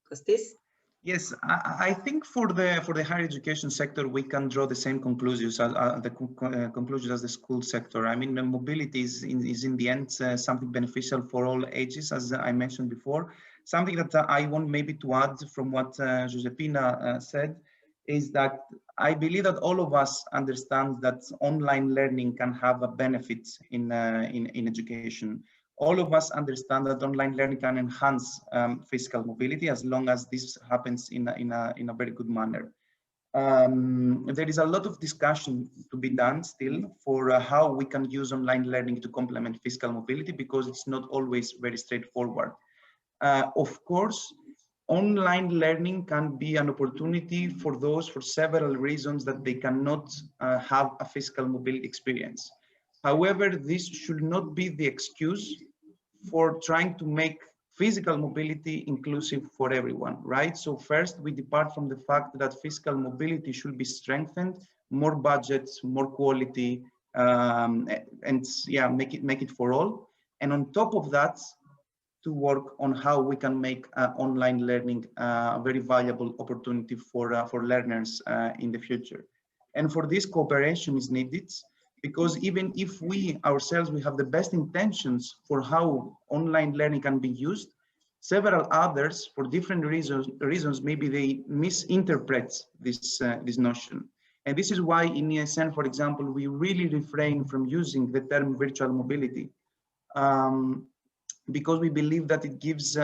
Kostis? Yes, I think for the higher education sector, we can draw the same conclusions as conclusions as the school sector. I mean, the mobility is in the end something beneficial for all ages, as I mentioned before. Something that I want maybe to add from what Josepina said is that I believe that all of us understand that online learning can have a benefit in education. All of us understand that online learning can enhance physical mobility as long as this happens in a very good manner. There is a lot of discussion to be done still for how we can use online learning to complement physical mobility, because it's not always very straightforward. Of course, online learning can be an opportunity for those for several reasons that they cannot have a physical mobility experience. However, this should not be the excuse for trying to make physical mobility inclusive for everyone, right? So first, we depart from the fact that physical mobility should be strengthened, more budgets, more quality, and yeah, make it for all. And on top of that, to work on how we can make online learning a very valuable opportunity for learners in the future. And for this, cooperation is needed, because even if we ourselves, we have the best intentions for how online learning can be used, several others, for different reasons, maybe they misinterpret this notion. And this is why in ESN, for example, we really refrain from using the term virtual mobility, because we believe that it gives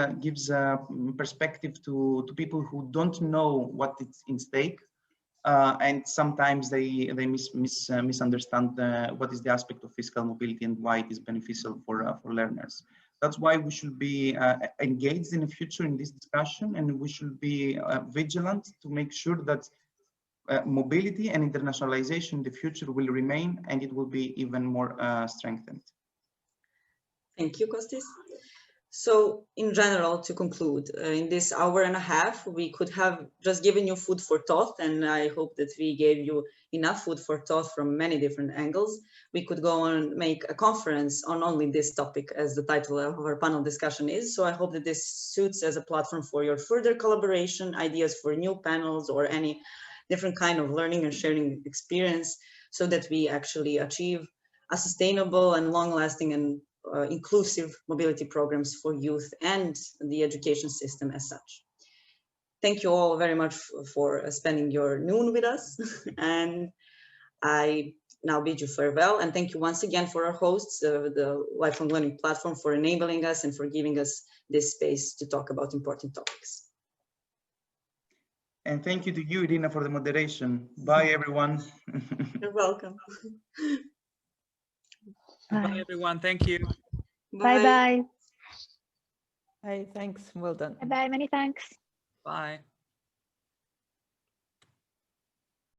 perspective to people who don't know what is in stake. And sometimes they misunderstand what is the aspect of physical mobility and why it is beneficial for learners. That's why we should be engaged in the future in this discussion, and we should be vigilant to make sure that mobility and internationalization in the future will remain, and it will be even more strengthened. Thank you, Kostis. So in general, to conclude, in this hour and a half, we could have just given you food for thought, and I hope that we gave you enough food for thought from many different angles. We could go on make a conference on only this topic, as the title of our panel discussion is. So I hope that this suits as a platform for your further collaboration, ideas for new panels, or any different kind of learning and sharing experience, so that we actually achieve a sustainable and long-lasting and inclusive mobility programs for youth and the education system as such. Thank you all very much for spending your noon with us. And I now bid you farewell. And thank you once again for our hosts, the Lifelong Learning Platform, for enabling us and for giving us this space to talk about important topics. And thank you to you, Irina, for the moderation. Bye, everyone. You're welcome. Bye, everyone. Thank you. Bye-bye. Hey, thanks. Well done. Bye-bye. Many thanks. Bye.